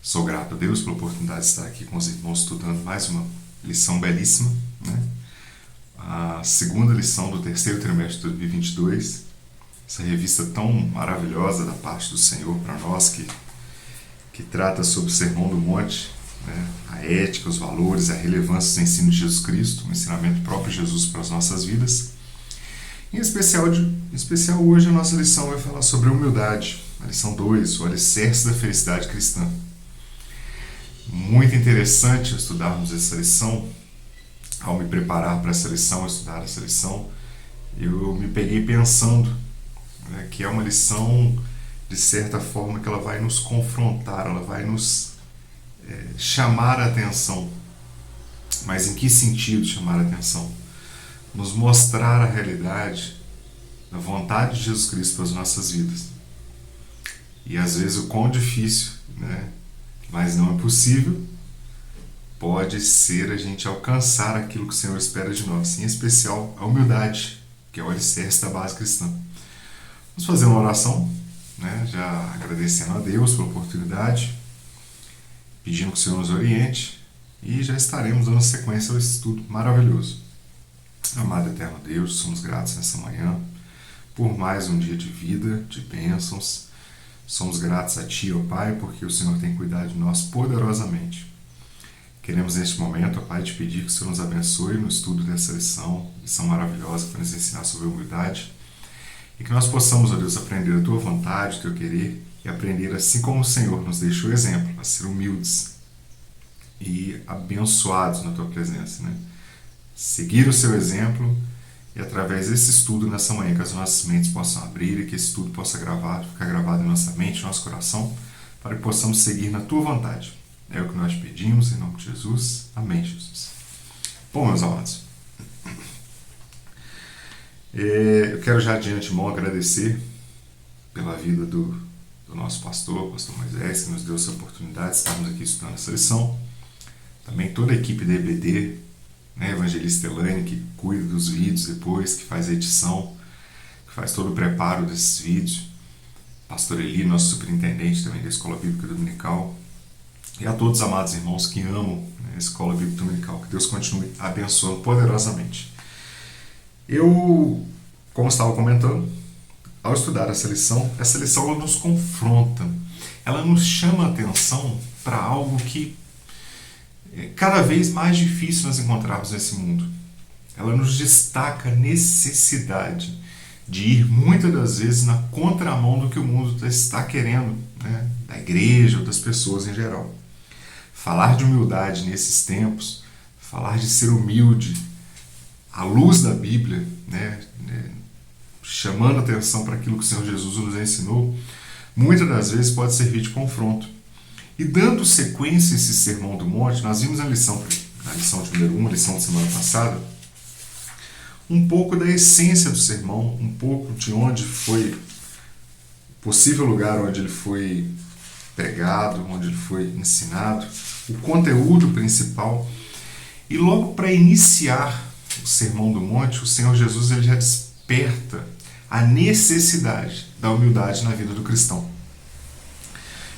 Sou grato a Deus pela oportunidade de estar aqui com os irmãos estudando mais uma lição belíssima, né? A segunda lição do terceiro trimestre de 2022, essa revista tão maravilhosa da parte do Senhor para nós, que trata sobre o Sermão do Monte, né? A ética, os valores, a relevância do ensino de Jesus Cristo, o ensinamento próprio de Jesus para as nossas vidas. Em especial hoje a nossa lição vai falar sobre a humildade, a lição 2, o alicerce da felicidade cristã. Muito interessante estudarmos essa lição. Ao me preparar para essa lição, estudar essa lição, eu me peguei pensando, né, que é uma lição, de certa forma, que ela vai nos confrontar, ela vai nos chamar a atenção. Mas em que sentido chamar a atenção? Nos mostrar a realidade da vontade de Jesus Cristo para as nossas vidas. E às vezes o quão difícil, né, mas não é possível, pode ser a gente alcançar aquilo que o Senhor espera de nós, em especial a humildade, que é o alicerce da base cristã. Vamos fazer uma oração, né, já agradecendo a Deus pela oportunidade, pedindo que o Senhor nos oriente, e já estaremos dando sequência ao estudo maravilhoso. Amado eterno Deus, somos gratos nessa manhã por mais um dia de vida, de bênçãos. Somos gratos a Ti, ó Pai, porque o Senhor tem cuidado de nós poderosamente. Queremos neste momento, ó Pai, te pedir que o Senhor nos abençoe no estudo dessa lição maravilhosa para nos ensinar sobre humildade, e que nós possamos, ó Deus, aprender a Tua vontade, o Teu querer, e aprender assim como o Senhor nos deixou exemplo, a ser humildes e abençoados na Tua presença, né? Seguir o Seu exemplo e através desse estudo nessa manhã que as nossas mentes possam abrir e que esse estudo possa ficar gravado em nossa mente, em nosso coração, para que possamos seguir na Tua vontade. É o que nós pedimos, em nome de Jesus. Amém, Jesus. Bom, meus amados, eu quero já de antemão agradecer pela vida do nosso pastor Moisés, que nos deu essa oportunidade de estarmos aqui estudando essa lição. Também toda a equipe da EBD, né, Evangelista Elaine, que cuida dos vídeos depois, que faz a edição, que faz todo o preparo desses vídeos. Pastor Eli, nosso superintendente também da Escola Bíblica Dominical. E a todos os amados irmãos que amam, né, a Escola Bíblica Dominical. Que Deus continue abençoando poderosamente. Eu, como estava comentando, ao estudar essa lição ela nos confronta. Ela nos chama a atenção para algo que cada vez mais difícil nós encontrarmos nesse mundo. Ela nos destaca a necessidade de ir muitas das vezes na contramão do que o mundo está querendo, né? Da igreja ou das pessoas em geral. Falar de humildade nesses tempos, falar de ser humilde à luz da Bíblia, né? Chamando atenção para aquilo que o Senhor Jesus nos ensinou, muitas das vezes pode servir de confronto. E dando sequência a esse Sermão do Monte, nós vimos na lição de número 1, a lição de semana passada, um pouco da essência do sermão, um pouco de onde foi o possível lugar onde ele foi pregado, onde ele foi ensinado, o conteúdo principal. E logo para iniciar o Sermão do Monte, o Senhor Jesus ele já desperta a necessidade da humildade na vida do cristão.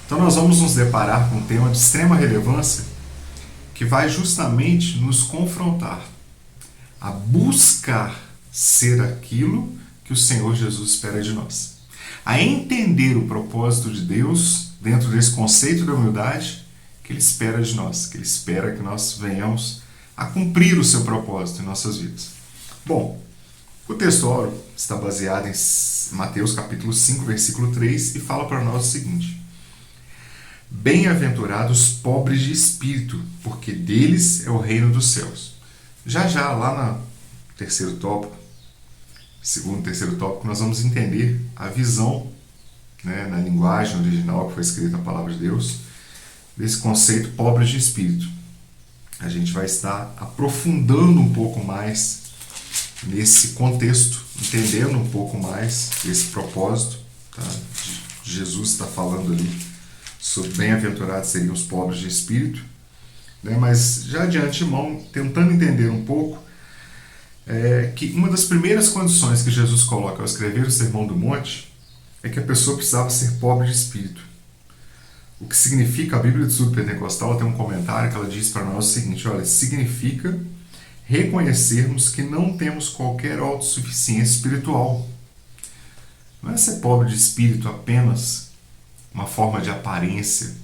Então nós vamos nos deparar com um tema de extrema relevância que vai justamente nos confrontar a buscar ser aquilo que o Senhor Jesus espera de nós. A entender o propósito de Deus dentro desse conceito da humildade que Ele espera de nós, que Ele espera que nós venhamos a cumprir o seu propósito em nossas vidas. Bom, o texto está baseado em Mateus capítulo 5, versículo 3 e fala para nós o seguinte: Bem-aventurados pobres de espírito, porque deles é o reino dos céus. Já lá no terceiro tópico, segundo e terceiro tópico, nós vamos entender a visão, né, na linguagem original que foi escrita a palavra de Deus, desse conceito pobres de espírito. A gente vai estar aprofundando um pouco mais nesse contexto, entendendo um pouco mais esse propósito, tá? Jesus está falando ali sobre bem-aventurados seriam os pobres de espírito, né? Mas já de antemão, tentando entender um pouco, que uma das primeiras condições que Jesus coloca ao escrever o Sermão do Monte é que a pessoa precisava ser pobre de espírito. O que significa, a Bíblia do Estudo Pentecostal tem um comentário que ela diz para nós o seguinte: olha, significa reconhecermos que não temos qualquer autossuficiência espiritual. Não é ser pobre de espírito apenas uma forma de aparência,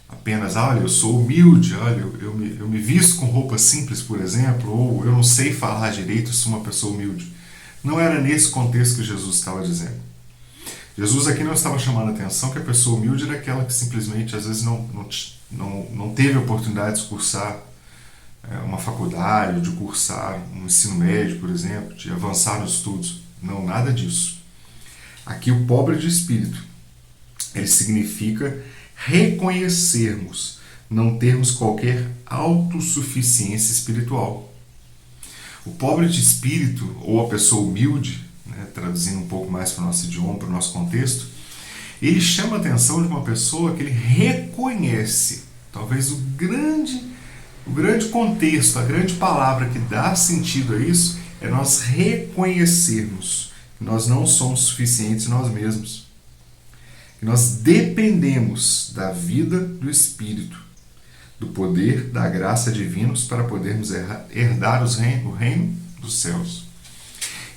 apenas, olha, eu sou humilde, olha, eu me visto com roupa simples, por exemplo, ou eu não sei falar direito, eu sou uma pessoa humilde. Não era nesse contexto que Jesus estava dizendo. Jesus aqui não estava chamando a atenção que a pessoa humilde era aquela que simplesmente, às vezes, não teve a oportunidade de cursar uma faculdade, de cursar um ensino médio, por exemplo, de avançar nos estudos. Não, nada disso. Aqui o pobre de espírito, ele significa reconhecermos, não termos qualquer autossuficiência espiritual. O pobre de espírito, ou a pessoa humilde, né, traduzindo um pouco mais para o nosso idioma, para o nosso contexto, ele chama a atenção de uma pessoa que ele reconhece, talvez o grande contexto, a grande palavra que dá sentido a isso é nós reconhecermos que nós não somos suficientes nós mesmos, que nós dependemos da vida do Espírito, do poder, da graça divinos para podermos herdar o reino dos céus.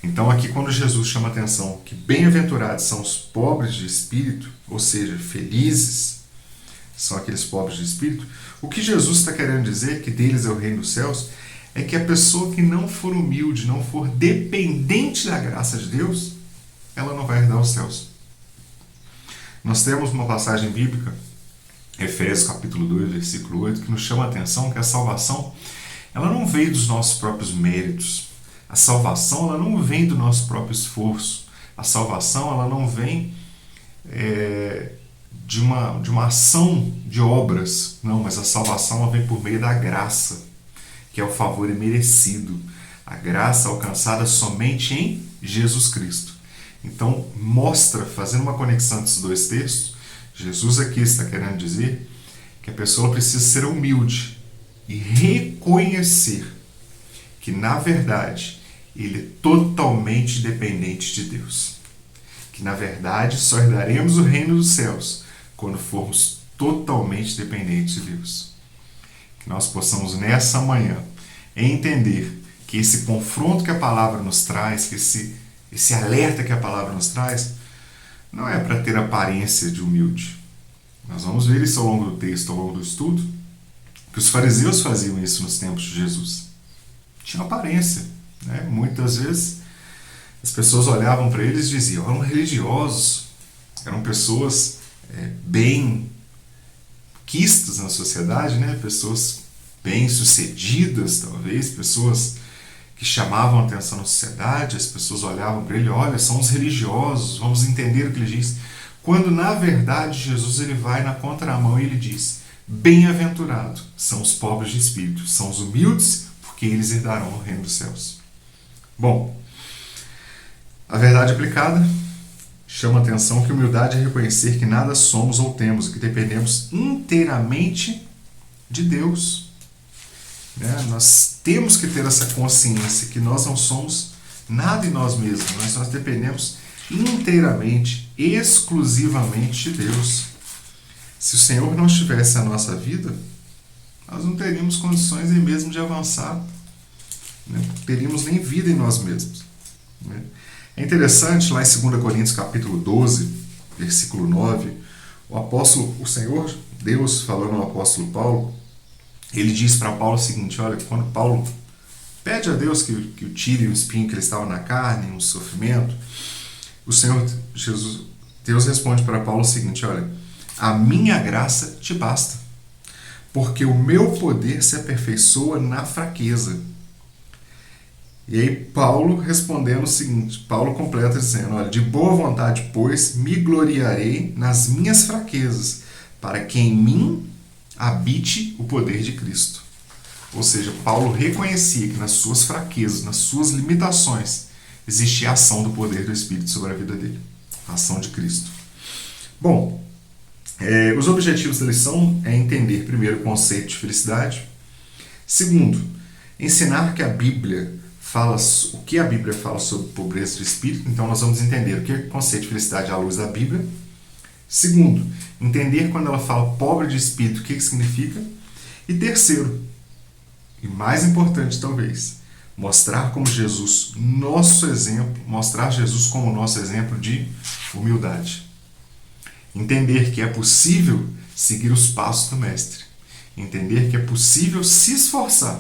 Então aqui quando Jesus chama a atenção que bem-aventurados são os pobres de espírito, ou seja, felizes são aqueles pobres de espírito, o que Jesus está querendo dizer, que deles é o reino dos céus, é que a pessoa que não for humilde, não for dependente da graça de Deus, ela não vai herdar os céus. Nós temos uma passagem bíblica, Efésios capítulo 2, versículo 8, que nos chama a atenção que a salvação ela não veio dos nossos próprios méritos. A salvação ela não vem do nosso próprio esforço. A salvação ela não vem de uma ação de obras. Não, mas a salvação ela vem por meio da graça, que é o favor imerecido. A graça alcançada somente em Jesus Cristo. Então, mostra, fazendo uma conexão desses dois textos, Jesus aqui está querendo dizer que a pessoa precisa ser humilde e reconhecer que, na verdade, ele é totalmente dependente de Deus. Que, na verdade, só herdaremos o reino dos céus quando formos totalmente dependentes de Deus. Que nós possamos, nessa manhã, entender que esse confronto que a palavra nos traz, que esse alerta que a palavra nos traz, não é para ter aparência de humilde. Nós vamos ver isso ao longo do texto, ao longo do estudo, que os fariseus faziam isso nos tempos de Jesus. Tinha aparência, né? Muitas vezes as pessoas olhavam para eles e diziam, eram religiosos, eram pessoas bem quistas na sociedade, né? Pessoas bem-sucedidas, talvez, pessoas que chamavam a atenção na sociedade, as pessoas olhavam para ele, olha, são os religiosos, vamos entender o que ele diz. Quando, na verdade, Jesus ele vai na contramão e ele diz, bem-aventurado são os pobres de espírito, são os humildes, porque eles herdarão o reino dos céus. Bom, a verdade aplicada chama a atenção que humildade é reconhecer que nada somos ou temos, que dependemos inteiramente de Deus. Nós temos que ter essa consciência que nós não somos nada em nós mesmos, mas nós dependemos inteiramente, exclusivamente de Deus. Se o Senhor não estivesse na nossa vida, nós não teríamos condições nem mesmo de avançar, não teríamos nem vida em nós mesmos. É interessante, lá em 2 Coríntios capítulo 12, versículo 9, o Senhor Deus, falando ao apóstolo Paulo, ele diz para Paulo o seguinte, olha, quando Paulo pede a Deus que o tire o espinho que ele estava na carne, um sofrimento, o Senhor Jesus, Deus responde para Paulo o seguinte, olha, a minha graça te basta, porque o meu poder se aperfeiçoa na fraqueza. E aí Paulo respondendo o seguinte, Paulo completa dizendo, olha, de boa vontade, pois, me gloriarei nas minhas fraquezas, para que em mim habite o poder de Cristo. Ou seja, Paulo reconhecia que nas suas fraquezas, nas suas limitações, existia a ação do poder do Espírito sobre a vida dele. A ação de Cristo. Bom, os objetivos da lição é entender, primeiro, o conceito de felicidade. Segundo, ensinar que a Bíblia fala, o que a Bíblia fala sobre pobreza de espírito. Então nós vamos entender o que é o conceito de felicidade à luz da Bíblia. Segundo, entender quando ela fala pobre de espírito, o que significa. E terceiro, e mais importante talvez, mostrar como Jesus, nosso exemplo, mostrar Jesus como nosso exemplo de humildade. Entender que é possível seguir os passos do Mestre. Entender que é possível se esforçar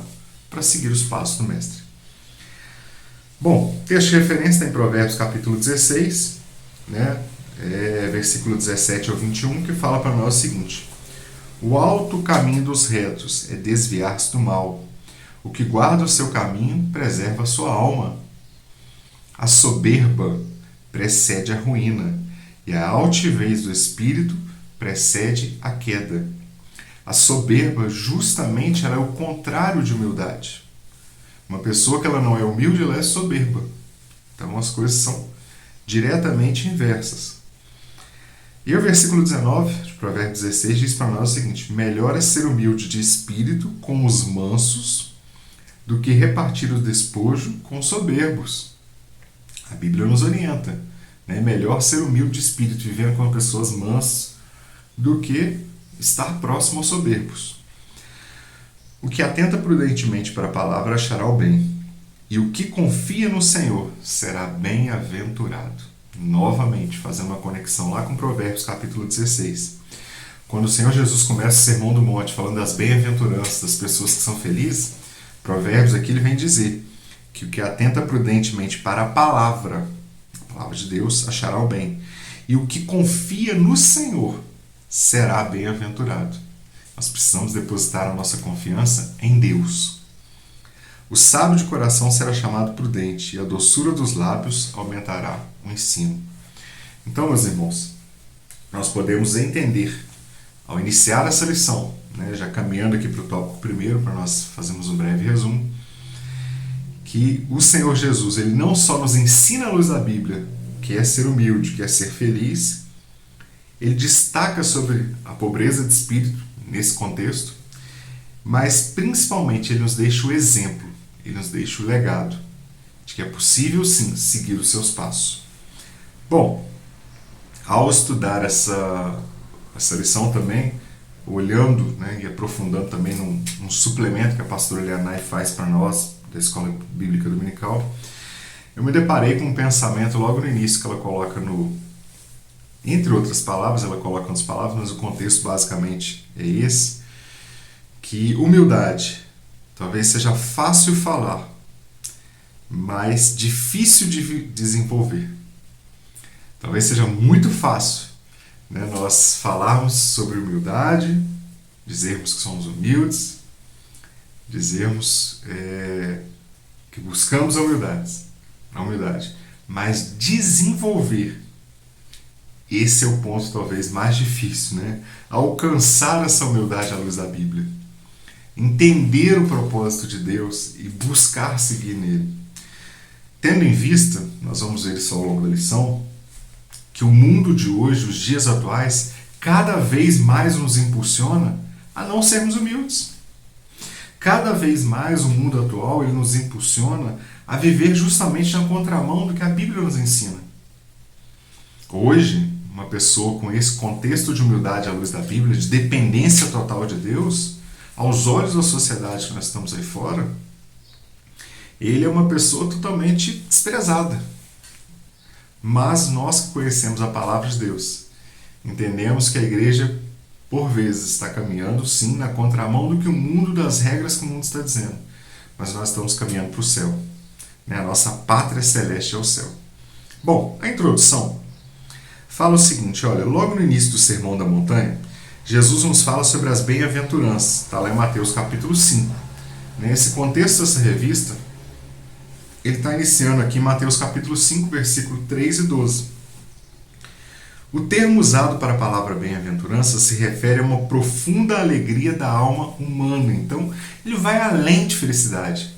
para seguir os passos do Mestre. Bom, texto de referência está em Provérbios capítulo 16, né? Versículo 17 ao 21, que fala para nós o seguinte: o alto caminho dos retos é desviar-se do mal. O que guarda o seu caminho preserva a sua alma. A soberba precede a ruína, e a altivez do espírito precede a queda. A soberba, justamente, ela é o contrário de humildade. Uma pessoa que ela não é humilde, ela é soberba. Então as coisas são diretamente inversas. E o versículo 19 de Provérbios 16 diz para nós o seguinte: melhor é ser humilde de espírito com os mansos do que repartir o despojo com os soberbos. A Bíblia nos orienta. É melhor ser humilde de espírito, vivendo com pessoas mansas, do que estar próximo aos soberbos. O que atenta prudentemente para a palavra achará o bem, e o que confia no Senhor será bem-aventurado. Novamente, fazendo uma conexão lá com Provérbios capítulo 16. Quando o Senhor Jesus começa o Sermão do Monte, falando das bem-aventuranças, das pessoas que são felizes, Provérbios aqui ele vem dizer que o que atenta prudentemente para a palavra de Deus, achará o bem. E o que confia no Senhor será bem-aventurado. Nós precisamos depositar a nossa confiança em Deus. O sábio de coração será chamado prudente, e a doçura dos lábios aumentará o ensino. Então, meus irmãos, nós podemos entender, ao iniciar essa lição, né, já caminhando aqui para o tópico primeiro, para nós fazermos um breve resumo, que o Senhor Jesus, ele não só nos ensina à luz da Bíblia, que é ser humilde, que é ser feliz, ele destaca sobre a pobreza de espírito nesse contexto, mas principalmente ele nos deixa o exemplo, ele nos deixa o legado de que é possível sim seguir os seus passos. Bom, ao estudar essa lição também, olhando, né, e aprofundando também num suplemento que a pastora Elianai faz para nós, da Escola Bíblica Dominical, eu me deparei com um pensamento logo no início que ela coloca entre outras palavras, ela coloca outras palavras, mas o contexto basicamente é esse, que humildade talvez seja fácil falar, mas difícil de desenvolver. Talvez seja muito fácil, né, nós falarmos sobre humildade, dizermos que somos humildes, dizermos que buscamos a humildade, mas desenvolver, esse é o ponto talvez mais difícil, né? Alcançar essa humildade à luz da Bíblia, entender o propósito de Deus e buscar seguir nele. Tendo em vista, nós vamos ver isso ao longo da lição, que o mundo de hoje, os dias atuais, cada vez mais nos impulsiona a não sermos humildes. Cada vez mais o mundo atual ele nos impulsiona a viver justamente na contramão do que a Bíblia nos ensina. Hoje, uma pessoa com esse contexto de humildade à luz da Bíblia, de dependência total de Deus, aos olhos da sociedade que nós estamos aí fora, ele é uma pessoa totalmente desprezada. Mas nós que conhecemos a palavra de Deus, entendemos que a igreja, por vezes, está caminhando, sim, na contramão do que o mundo, das regras que o mundo está dizendo. Mas nós estamos caminhando para o céu. A nossa pátria celeste é o céu. Bom, a introdução fala o seguinte, olha, logo no início do Sermão da Montanha, Jesus nos fala sobre as bem-aventuranças, está lá em Mateus capítulo 5. Nesse contexto dessa revista, ele está iniciando aqui em Mateus capítulo 5, versículo 3 e 12. O termo usado para a palavra bem-aventurança se refere a uma profunda alegria da alma humana. Então, ele vai além de felicidade.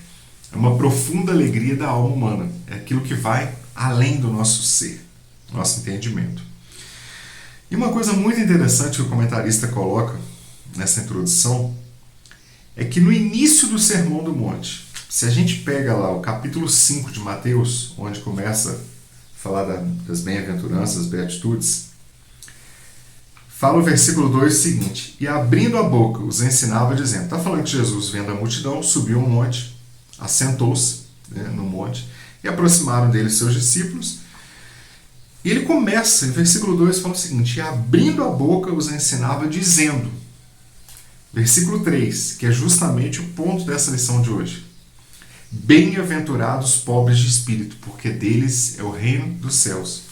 É uma profunda alegria da alma humana. É aquilo que vai além do nosso ser, nosso entendimento. E uma coisa muito interessante que o comentarista coloca nessa introdução é que no início do Sermão do Monte, se a gente pega lá o capítulo 5 de Mateus, onde começa a falar das bem-aventuranças, das beatitudes, Fala o versículo 2 o seguinte: e abrindo a boca os ensinava dizendo. Está falando que Jesus, vendo a multidão, subiu um monte, assentou-se, né, no monte, e aproximaram dele seus discípulos. E ele começa, em versículo 2 fala o seguinte: e abrindo a boca os ensinava dizendo. Versículo 3, que é justamente o ponto dessa lição de hoje: bem-aventurados os pobres de espírito, porque deles é o reino dos céus.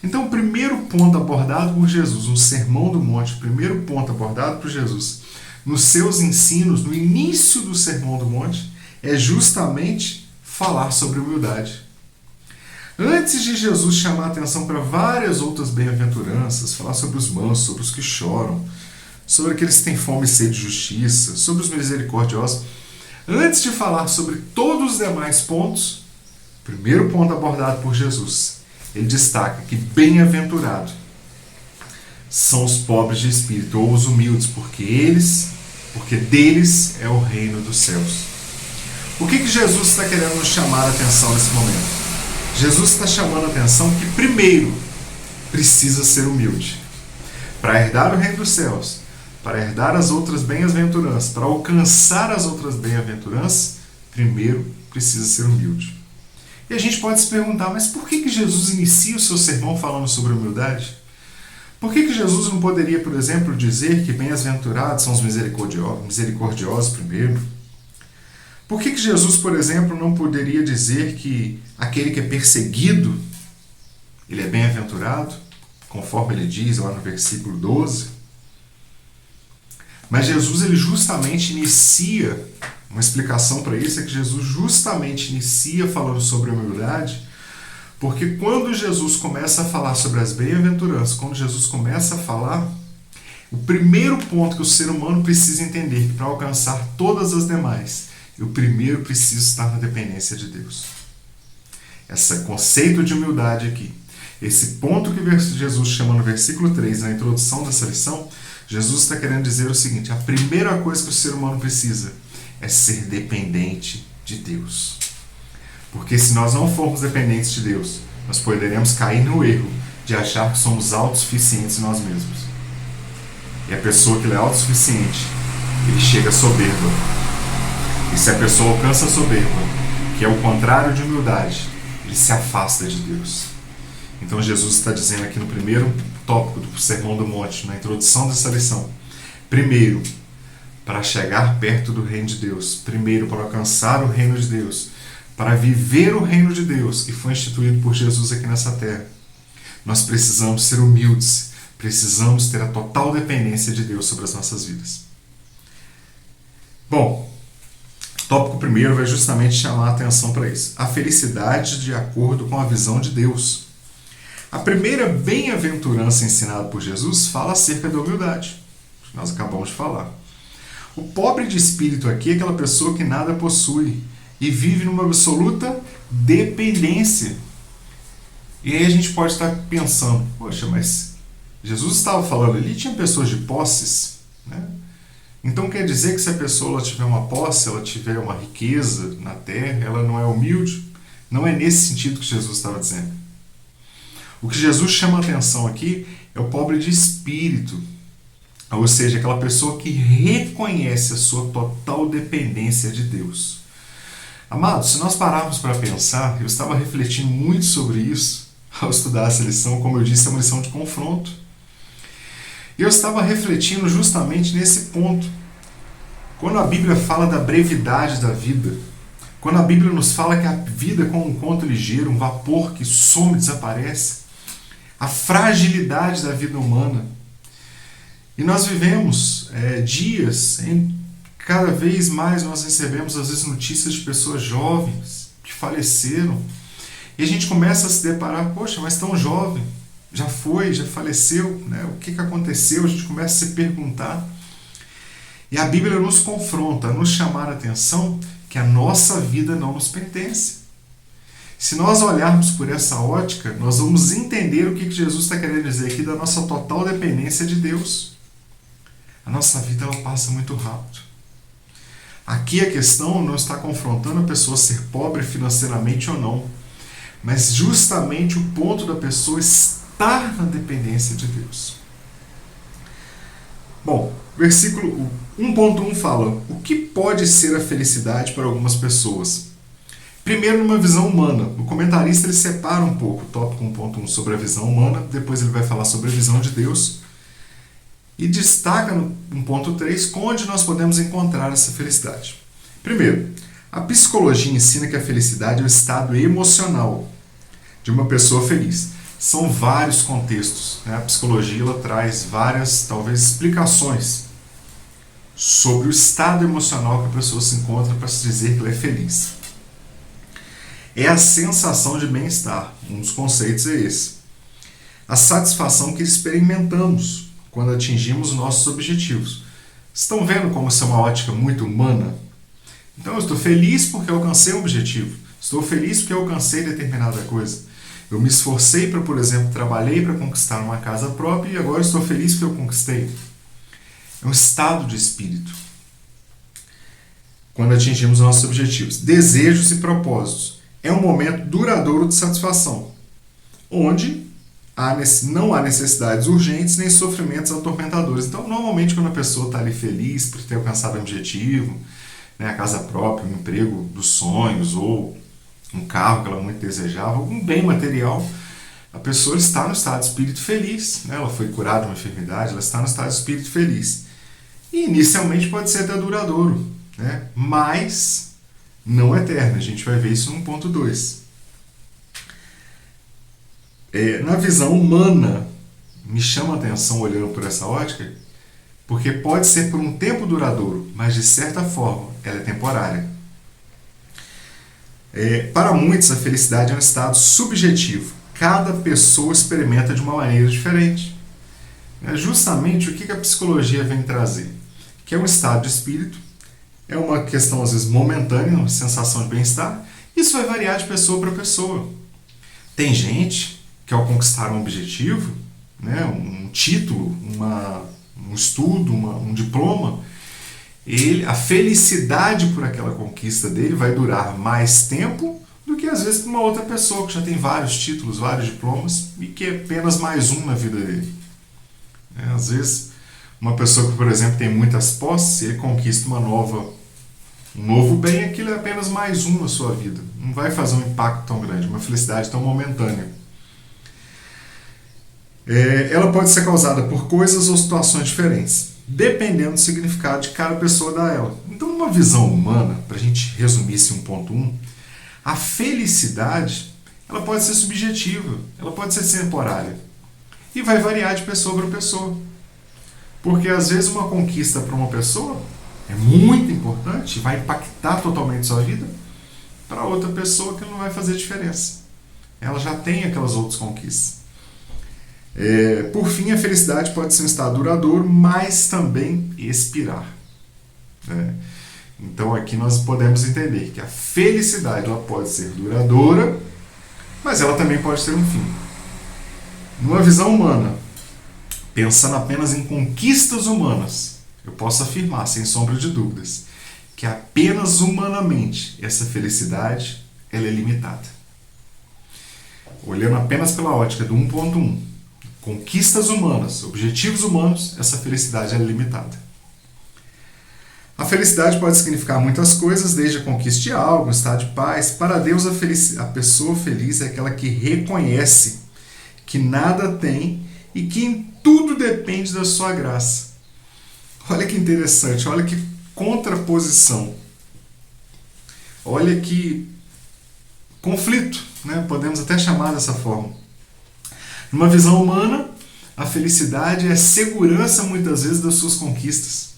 Então, o primeiro ponto abordado por Jesus no Sermão do Monte, o primeiro ponto abordado por Jesus nos seus ensinos, no início do Sermão do Monte, é justamente falar sobre humildade. Antes de Jesus chamar a atenção para várias outras bem-aventuranças, falar sobre os mansos, sobre os que choram, sobre aqueles que têm fome e sede de justiça, sobre os misericordiosos, antes de falar sobre todos os demais pontos, o primeiro ponto abordado por Jesus, ele destaca que bem-aventurado são os pobres de espírito, ou os humildes, porque deles é o reino dos céus. O que Jesus está querendo nos chamar a atenção nesse momento? Jesus está chamando a atenção que, primeiro, precisa ser humilde. Para herdar o reino dos céus, para herdar as outras bem-aventuranças, para alcançar as outras bem-aventuranças, primeiro precisa ser humilde. E a gente pode se perguntar, mas por que Jesus inicia o seu sermão falando sobre humildade? Por que Jesus não poderia, por exemplo, dizer que bem-aventurados são os misericordiosos primeiro? Por que Jesus, por exemplo, não poderia dizer que aquele que é perseguido, ele é bem-aventurado, conforme ele diz lá no versículo 12? Mas Jesus, ele justamente inicia, uma explicação para isso é que Jesus justamente inicia falando sobre a humildade, porque quando Jesus começa a falar sobre as bem-aventuranças, quando Jesus começa a falar, o primeiro ponto que o ser humano precisa entender, que para alcançar todas as demais, eu primeiro preciso estar na dependência de Deus. Esse conceito de humildade aqui, esse ponto que Jesus chama no versículo 3, na introdução dessa lição, Jesus está querendo dizer o seguinte: a primeira coisa que o ser humano precisa é ser dependente de Deus. Porque se nós não formos dependentes de Deus, nós poderemos cair no erro de achar que somos autossuficientes em nós mesmos. E a pessoa que é autossuficiente, ele chega à soberba. E se a pessoa alcança a soberba, que é o contrário de humildade, ele se afasta de Deus. Então Jesus está dizendo aqui no primeiro tópico do Sermão do Monte, na introdução dessa lição: primeiro, para chegar perto do reino de Deus, primeiro, para alcançar o reino de Deus, para viver o reino de Deus que foi instituído por Jesus aqui nessa terra, nós precisamos ser humildes, precisamos ter a total dependência de Deus sobre as nossas vidas. Bom, o tópico primeiro vai justamente chamar a atenção para isso: a felicidade de acordo com a visão de Deus. A primeira bem-aventurança ensinada por Jesus fala acerca da humildade, que nós acabamos de falar. O pobre de espírito aqui é aquela pessoa que nada possui e vive numa absoluta dependência. E aí a gente pode estar pensando, poxa, mas Jesus estava falando ali, tinha pessoas de posses, né? Então quer dizer que se a pessoa ela tiver uma posse, ela tiver uma riqueza na terra, ela não é humilde? Não é nesse sentido que Jesus estava dizendo. O que Jesus chama a atenção aqui é o pobre de espírito, ou seja, aquela pessoa que reconhece a sua total dependência de Deus. Amados, se nós pararmos para pensar, eu estava refletindo muito sobre isso ao estudar essa lição. Como eu disse, é uma lição de confronto. E eu estava refletindo justamente nesse ponto. Quando a Bíblia fala da brevidade da vida, quando a Bíblia nos fala que a vida é como um conto ligeiro, um vapor que some e desaparece, a fragilidade da vida humana. E nós vivemos dias em cada vez mais nós recebemos às vezes notícias de pessoas jovens que faleceram. E a gente começa a se deparar, poxa, mas tão jovem, já foi, já faleceu, né? O que aconteceu? A gente começa a se perguntar. E a Bíblia nos confronta, a nos chamar a atenção que a nossa vida não nos pertence. Se nós olharmos por essa ótica, nós vamos entender o que Jesus está querendo dizer aqui da nossa total dependência de Deus. A nossa vida ela passa muito rápido. Aqui a questão não está confrontando a pessoa ser pobre financeiramente ou não, mas justamente o ponto da pessoa estar na dependência de Deus. Bom, versículo 1.1 fala: o que pode ser a felicidade para algumas pessoas? Primeiro, numa visão humana. O comentarista ele separa um pouco o tópico 1.1 sobre a visão humana, depois ele vai falar sobre a visão de Deus, e destaca no 1.3 onde nós podemos encontrar essa felicidade. Primeiro, a psicologia ensina que a felicidade é o estado emocional de uma pessoa feliz. São vários contextos, né? A psicologia ela traz várias, talvez, explicações sobre o estado emocional que a pessoa se encontra para se dizer que ela é feliz. É a sensação de bem-estar. Um dos conceitos é esse. A satisfação que experimentamos quando atingimos nossos objetivos. Estão vendo como isso é uma ótica muito humana? Então eu estou feliz porque alcancei um objetivo. Estou feliz porque alcancei determinada coisa. Eu me esforcei para, por exemplo, trabalhei para conquistar uma casa própria e agora estou feliz porque eu conquistei. É um estado de espírito. Quando atingimos nossos objetivos. Desejos e propósitos. É um momento duradouro de satisfação, onde não há necessidades urgentes nem sofrimentos atormentadores. Então, normalmente, quando a pessoa está ali feliz por ter alcançado um objetivo, né, a casa própria, um emprego dos sonhos ou um carro que ela muito desejava, algum bem material, a pessoa está no estado de espírito feliz. Né? Ela foi curada de uma enfermidade, ela está no estado de espírito feliz. E inicialmente pode ser até duradouro, né? Mas não eterno. A gente vai ver isso no ponto 2. Na visão humana, me chama a atenção olhando por essa ótica, porque pode ser por um tempo duradouro, mas de certa forma ela é temporária. Para muitos, a felicidade é um estado subjetivo. Cada pessoa experimenta de uma maneira diferente. Justamente o que a psicologia vem trazer? Que é um estado de espírito, é uma questão às vezes momentânea, uma sensação de bem-estar. Isso vai variar de pessoa para pessoa. Tem gente que ao conquistar um objetivo, né, um título, um estudo, um diploma, a felicidade por aquela conquista dele vai durar mais tempo do que às vezes para uma outra pessoa que já tem vários títulos, vários diplomas e que é apenas mais um na vida dele. Às vezes uma pessoa que, por exemplo, tem muitas posses, ele conquista um novo bem, aquilo é apenas mais um na sua vida. Não vai fazer um impacto tão grande, uma felicidade tão momentânea. Ela pode ser causada por coisas ou situações diferentes, dependendo do significado de cada pessoa dá ela. Então, numa visão humana, para a gente resumir esse 1.1, a felicidade ela pode ser subjetiva, ela pode ser temporária e vai variar de pessoa para pessoa. Porque às vezes uma conquista para uma pessoa é muito importante, vai impactar totalmente sua vida, para outra pessoa que não vai fazer diferença. Ela já tem aquelas outras conquistas. Por fim, a felicidade pode ser um estado duradouro, mas também expirar. Então aqui nós podemos entender que a felicidade ela pode ser duradoura, mas ela também pode ter um fim. Numa visão humana, pensando apenas em conquistas humanas, eu posso afirmar, sem sombra de dúvidas, que apenas humanamente essa felicidade ela é limitada. Olhando apenas pela ótica do 1.1, conquistas humanas, objetivos humanos, essa felicidade é limitada. A felicidade pode significar muitas coisas, desde a conquista de algo, um estado de paz. Para Deus, a pessoa feliz é aquela que reconhece que nada tem e que em tudo depende da sua graça. Olha que interessante, olha que contraposição. Olha que conflito, né? Podemos até chamar dessa forma. Numa visão humana, a felicidade é a segurança, muitas vezes, das suas conquistas.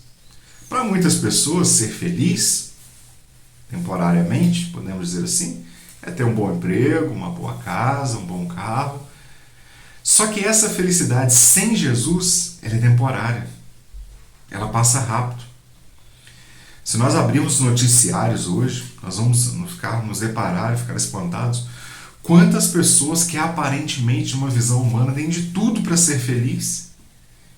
Para muitas pessoas, ser feliz, temporariamente, podemos dizer assim, é ter um bom emprego, uma boa casa, um bom carro. Só que essa felicidade sem Jesus, ela é temporária. Ela passa rápido. Se nós abrirmos noticiários hoje, nós vamos nos deparar e ficar espantados. Quantas pessoas que aparentemente, numa visão humana, têm de tudo para ser feliz,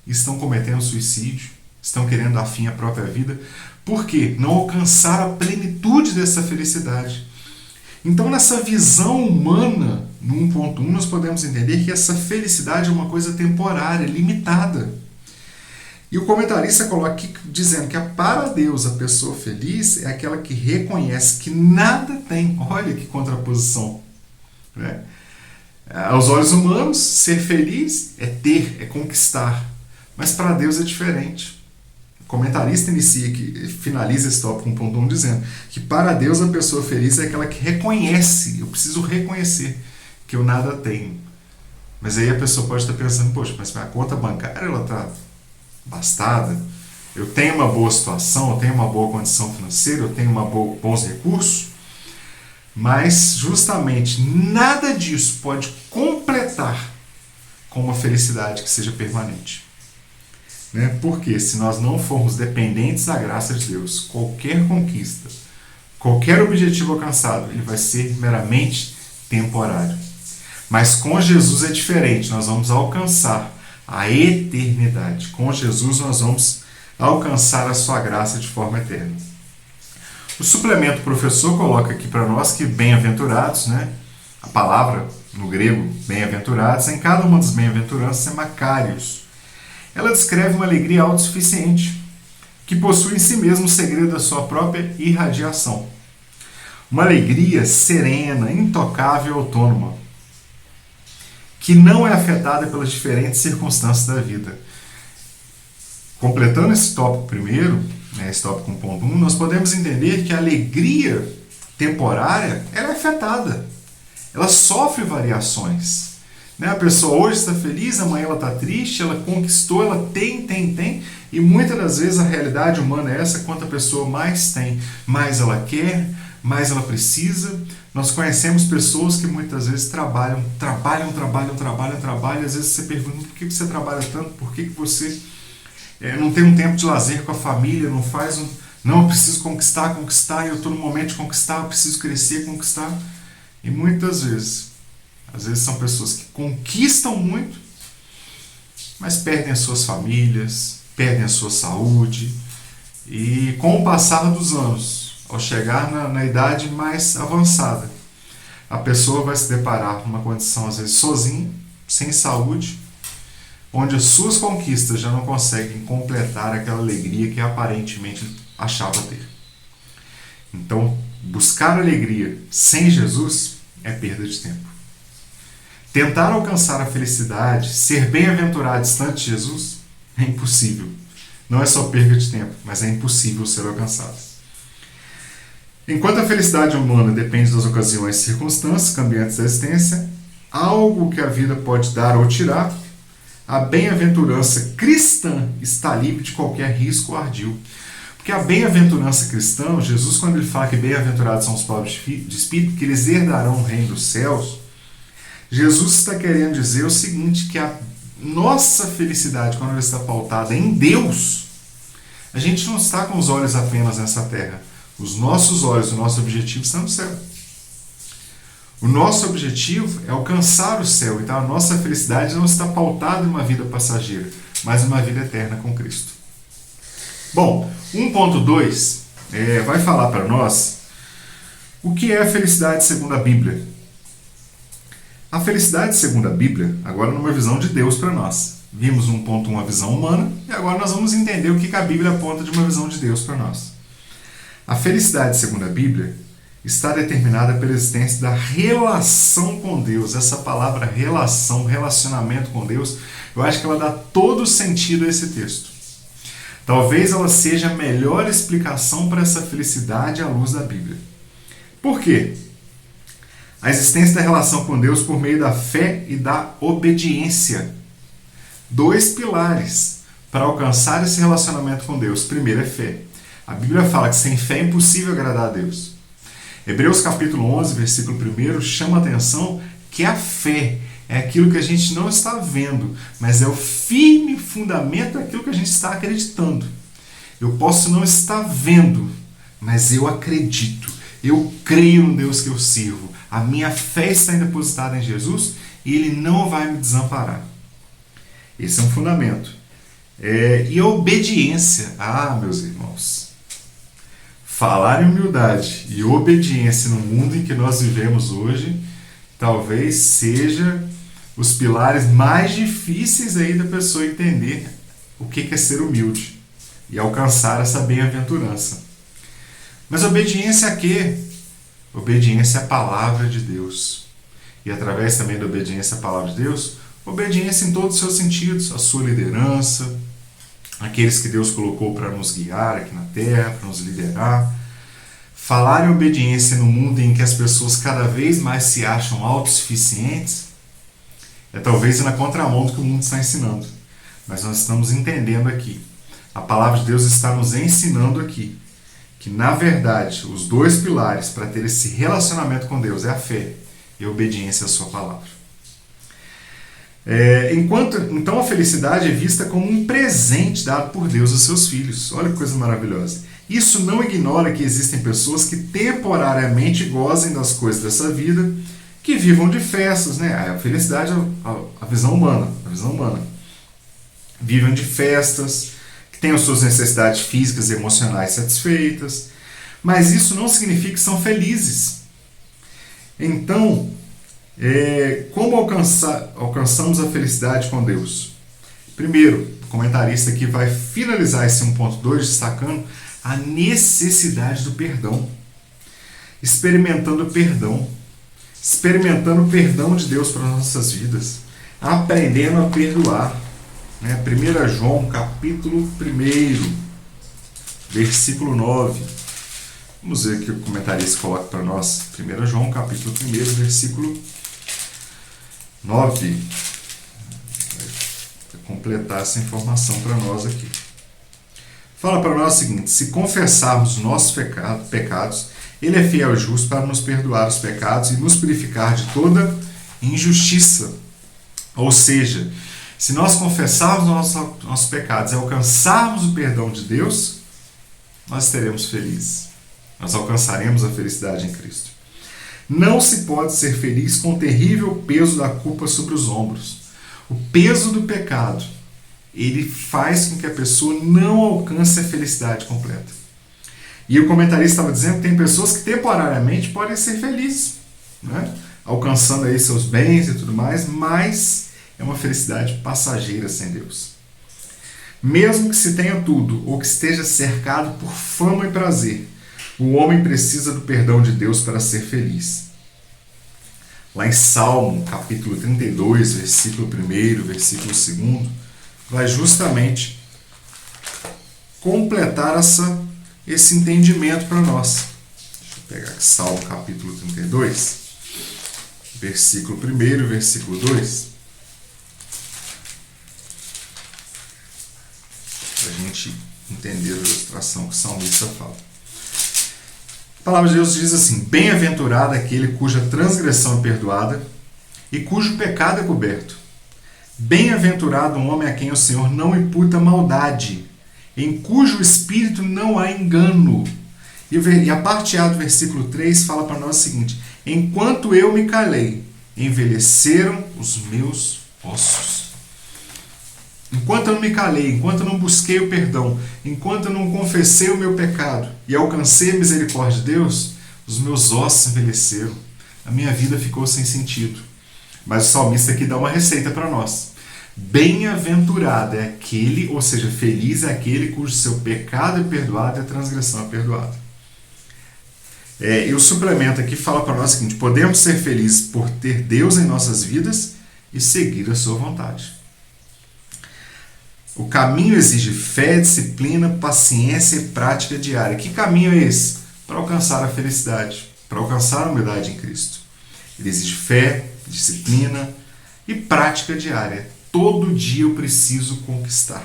estão cometendo suicídio, estão querendo dar fim à própria vida. Por quê? Não alcançaram a plenitude dessa felicidade. Então, nessa visão humana, no 1.1, nós podemos entender que essa felicidade é uma coisa temporária, limitada. E o comentarista coloca aqui dizendo que para Deus a pessoa feliz é aquela que reconhece que nada tem. Olha que contraposição, né? Aos olhos humanos, ser feliz é ter, é conquistar. Mas para Deus é diferente. O comentarista finaliza esse tópico com um ponto 1 dizendo que para Deus a pessoa feliz é aquela que reconhece, eu preciso reconhecer que eu nada tenho. Mas aí a pessoa pode estar pensando, poxa, mas minha conta bancária ela está bastada, eu tenho uma boa situação, eu tenho uma boa condição financeira, eu tenho bons recursos, mas justamente nada disso pode completar com uma felicidade que seja permanente. Né? Porque se nós não formos dependentes da graça de Deus, qualquer conquista, qualquer objetivo alcançado, ele vai ser meramente temporário. Mas com Jesus é diferente, nós vamos alcançar a eternidade. Com Jesus nós vamos alcançar a sua graça de forma eterna. O suplemento professor coloca aqui para nós que bem-aventurados, né? A palavra no grego bem-aventurados, em cada uma das bem-aventuranças é Macários. Ela descreve uma alegria autossuficiente, que possui em si mesmo o segredo da sua própria irradiação. Uma alegria serena, intocável e autônoma, que não é afetada pelas diferentes circunstâncias da vida. Completando esse tópico primeiro, esse tópico 1.1, nós podemos entender que a alegria temporária ela é afetada. Ela sofre variações. A pessoa hoje está feliz, amanhã ela está triste, ela conquistou, ela tem, e muitas das vezes a realidade humana é essa: quanto a pessoa mais tem, mais ela quer, mais ela precisa. Nós conhecemos pessoas que muitas vezes trabalham, às vezes você pergunta por que você trabalha tanto, por que você não tem um tempo de lazer com a família, não, eu preciso conquistar, eu estou no momento de conquistar, eu preciso crescer, conquistar. E muitas vezes, às vezes são pessoas que conquistam muito, mas perdem as suas famílias, perdem a sua saúde, e com o passar dos anos, ao chegar na idade mais avançada, a pessoa vai se deparar com uma condição, às vezes, sozinha, sem saúde, onde as suas conquistas já não conseguem completar aquela alegria que aparentemente achava ter. Então, buscar alegria sem Jesus é perda de tempo. Tentar alcançar a felicidade, ser bem-aventurado distante de Jesus, é impossível. Não é só perda de tempo, mas é impossível ser alcançado. Enquanto a felicidade humana depende das ocasiões e circunstâncias cambiantes da existência, algo que a vida pode dar ou tirar, a bem-aventurança cristã está livre de qualquer risco ou ardil. Porque a bem-aventurança cristã, Jesus, quando ele fala que bem-aventurados são os pobres de espírito, que eles herdarão o reino dos céus, Jesus está querendo dizer o seguinte, que a nossa felicidade, quando ela está pautada em Deus, a gente não está com os olhos apenas nessa terra. Os nossos olhos, o nosso objetivo está no céu. O nosso objetivo é alcançar o céu. Então a nossa felicidade não está pautada em uma vida passageira, mas em uma vida eterna com Cristo. Bom, 1.2 vai falar para nós o que é a felicidade segundo a Bíblia. A felicidade segundo a Bíblia, agora numa visão de Deus para nós. Vimos 1.1 a visão humana, e agora nós vamos entender o que a Bíblia aponta de uma visão de Deus para nós. A felicidade segundo a Bíblia está determinada pela existência da relação com Deus. Essa palavra relação, relacionamento com Deus, eu acho que ela dá todo o sentido a esse texto. Talvez ela seja a melhor explicação para essa felicidade à luz da Bíblia. Por quê? A existência da relação com Deus por meio da fé e da obediência. 2 pilares para alcançar esse relacionamento com Deus. Primeiro é fé. A Bíblia fala que sem fé é impossível agradar a Deus. Hebreus capítulo 11, versículo 1, chama a atenção que a fé é aquilo que a gente não está vendo, mas é o firme fundamento daquilo que a gente está acreditando. Eu posso não estar vendo, mas eu acredito. Eu creio no Deus que eu sirvo. A minha fé está depositada em Jesus e Ele não vai me desamparar. Esse é um fundamento. E a obediência. Meus irmãos, falar em humildade e obediência no mundo em que nós vivemos hoje, talvez seja os pilares mais difíceis aí da pessoa entender o que é ser humilde e alcançar essa bem-aventurança. Mas obediência a quê? Obediência à palavra de Deus. E através também da obediência à palavra de Deus, obediência em todos os seus sentidos, a sua liderança, aqueles que Deus colocou para nos guiar aqui na terra, para nos liderar. Falar em obediência no mundo em que as pessoas cada vez mais se acham autossuficientes é talvez na contramão do que o mundo está ensinando. Mas nós estamos entendendo aqui. A palavra de Deus está nos ensinando aqui que, na verdade, os dois pilares para ter esse relacionamento com Deus é a fé e a obediência à sua palavra. Então a felicidade é vista como um presente dado por Deus aos seus filhos. Olha que coisa maravilhosa. Isso não ignora que existem pessoas que temporariamente gozem das coisas dessa vida, que vivam de festas, né? A felicidade é a visão humana. Vivem de festas, que tenham suas necessidades físicas e emocionais satisfeitas, mas isso não significa que são felizes. Então, como alcançamos a felicidade com Deus? Primeiro, o comentarista aqui vai finalizar esse 1.2 destacando a necessidade do perdão. Experimentando o perdão de Deus para as nossas vidas, aprendendo a perdoar. 1 João capítulo 1, versículo 9. Vamos ver o que o comentarista coloca para nós. 1 João capítulo 1, versículo 9. Vai completar essa informação para nós aqui. Fala para nós o seguinte: se confessarmos nossos pecados, Ele é fiel e justo para nos perdoar os pecados e nos purificar de toda injustiça. Ou seja, se nós confessarmos nossos pecados e alcançarmos o perdão de Deus, nós seremos felizes. Nós alcançaremos a felicidade em Cristo. Não se pode ser feliz com o terrível peso da culpa sobre os ombros. O peso do pecado, ele faz com que a pessoa não alcance a felicidade completa. E o comentarista estava dizendo que tem pessoas que temporariamente podem ser felizes, né? Alcançando aí seus bens e tudo mais, mas é uma felicidade passageira sem Deus. Mesmo que se tenha tudo ou que esteja cercado por fama e prazer, o homem precisa do perdão de Deus para ser feliz. Lá em Salmo, capítulo 32, versículo 1, versículo 2, vai justamente completar esse entendimento para nós. Deixa eu pegar aqui Salmo, capítulo 32, versículo 1, versículo 2. Para a gente entender a ilustração que o salmista fala. A palavra de Deus diz assim: bem-aventurado aquele cuja transgressão é perdoada e cujo pecado é coberto. Bem-aventurado um homem a quem o Senhor não imputa maldade, em cujo espírito não há engano. E a parte A do versículo 3 fala para nós o seguinte: enquanto eu me calei, envelheceram os meus ossos. Enquanto eu não me calei, enquanto eu não busquei o perdão, enquanto eu não confessei o meu pecado e alcancei a misericórdia de Deus, os meus ossos envelheceram. A minha vida ficou sem sentido. Mas o salmista aqui dá uma receita para nós. Bem-aventurado é aquele, ou seja, feliz é aquele cujo seu pecado é perdoado e a transgressão é perdoada. E o suplemento aqui fala para nós o seguinte: podemos ser felizes por ter Deus em nossas vidas e seguir a sua vontade. O caminho exige fé, disciplina, paciência e prática diária. Que caminho é esse? Para alcançar a felicidade, para alcançar a humildade em Cristo. Ele exige fé, disciplina e prática diária. Todo dia eu preciso conquistar.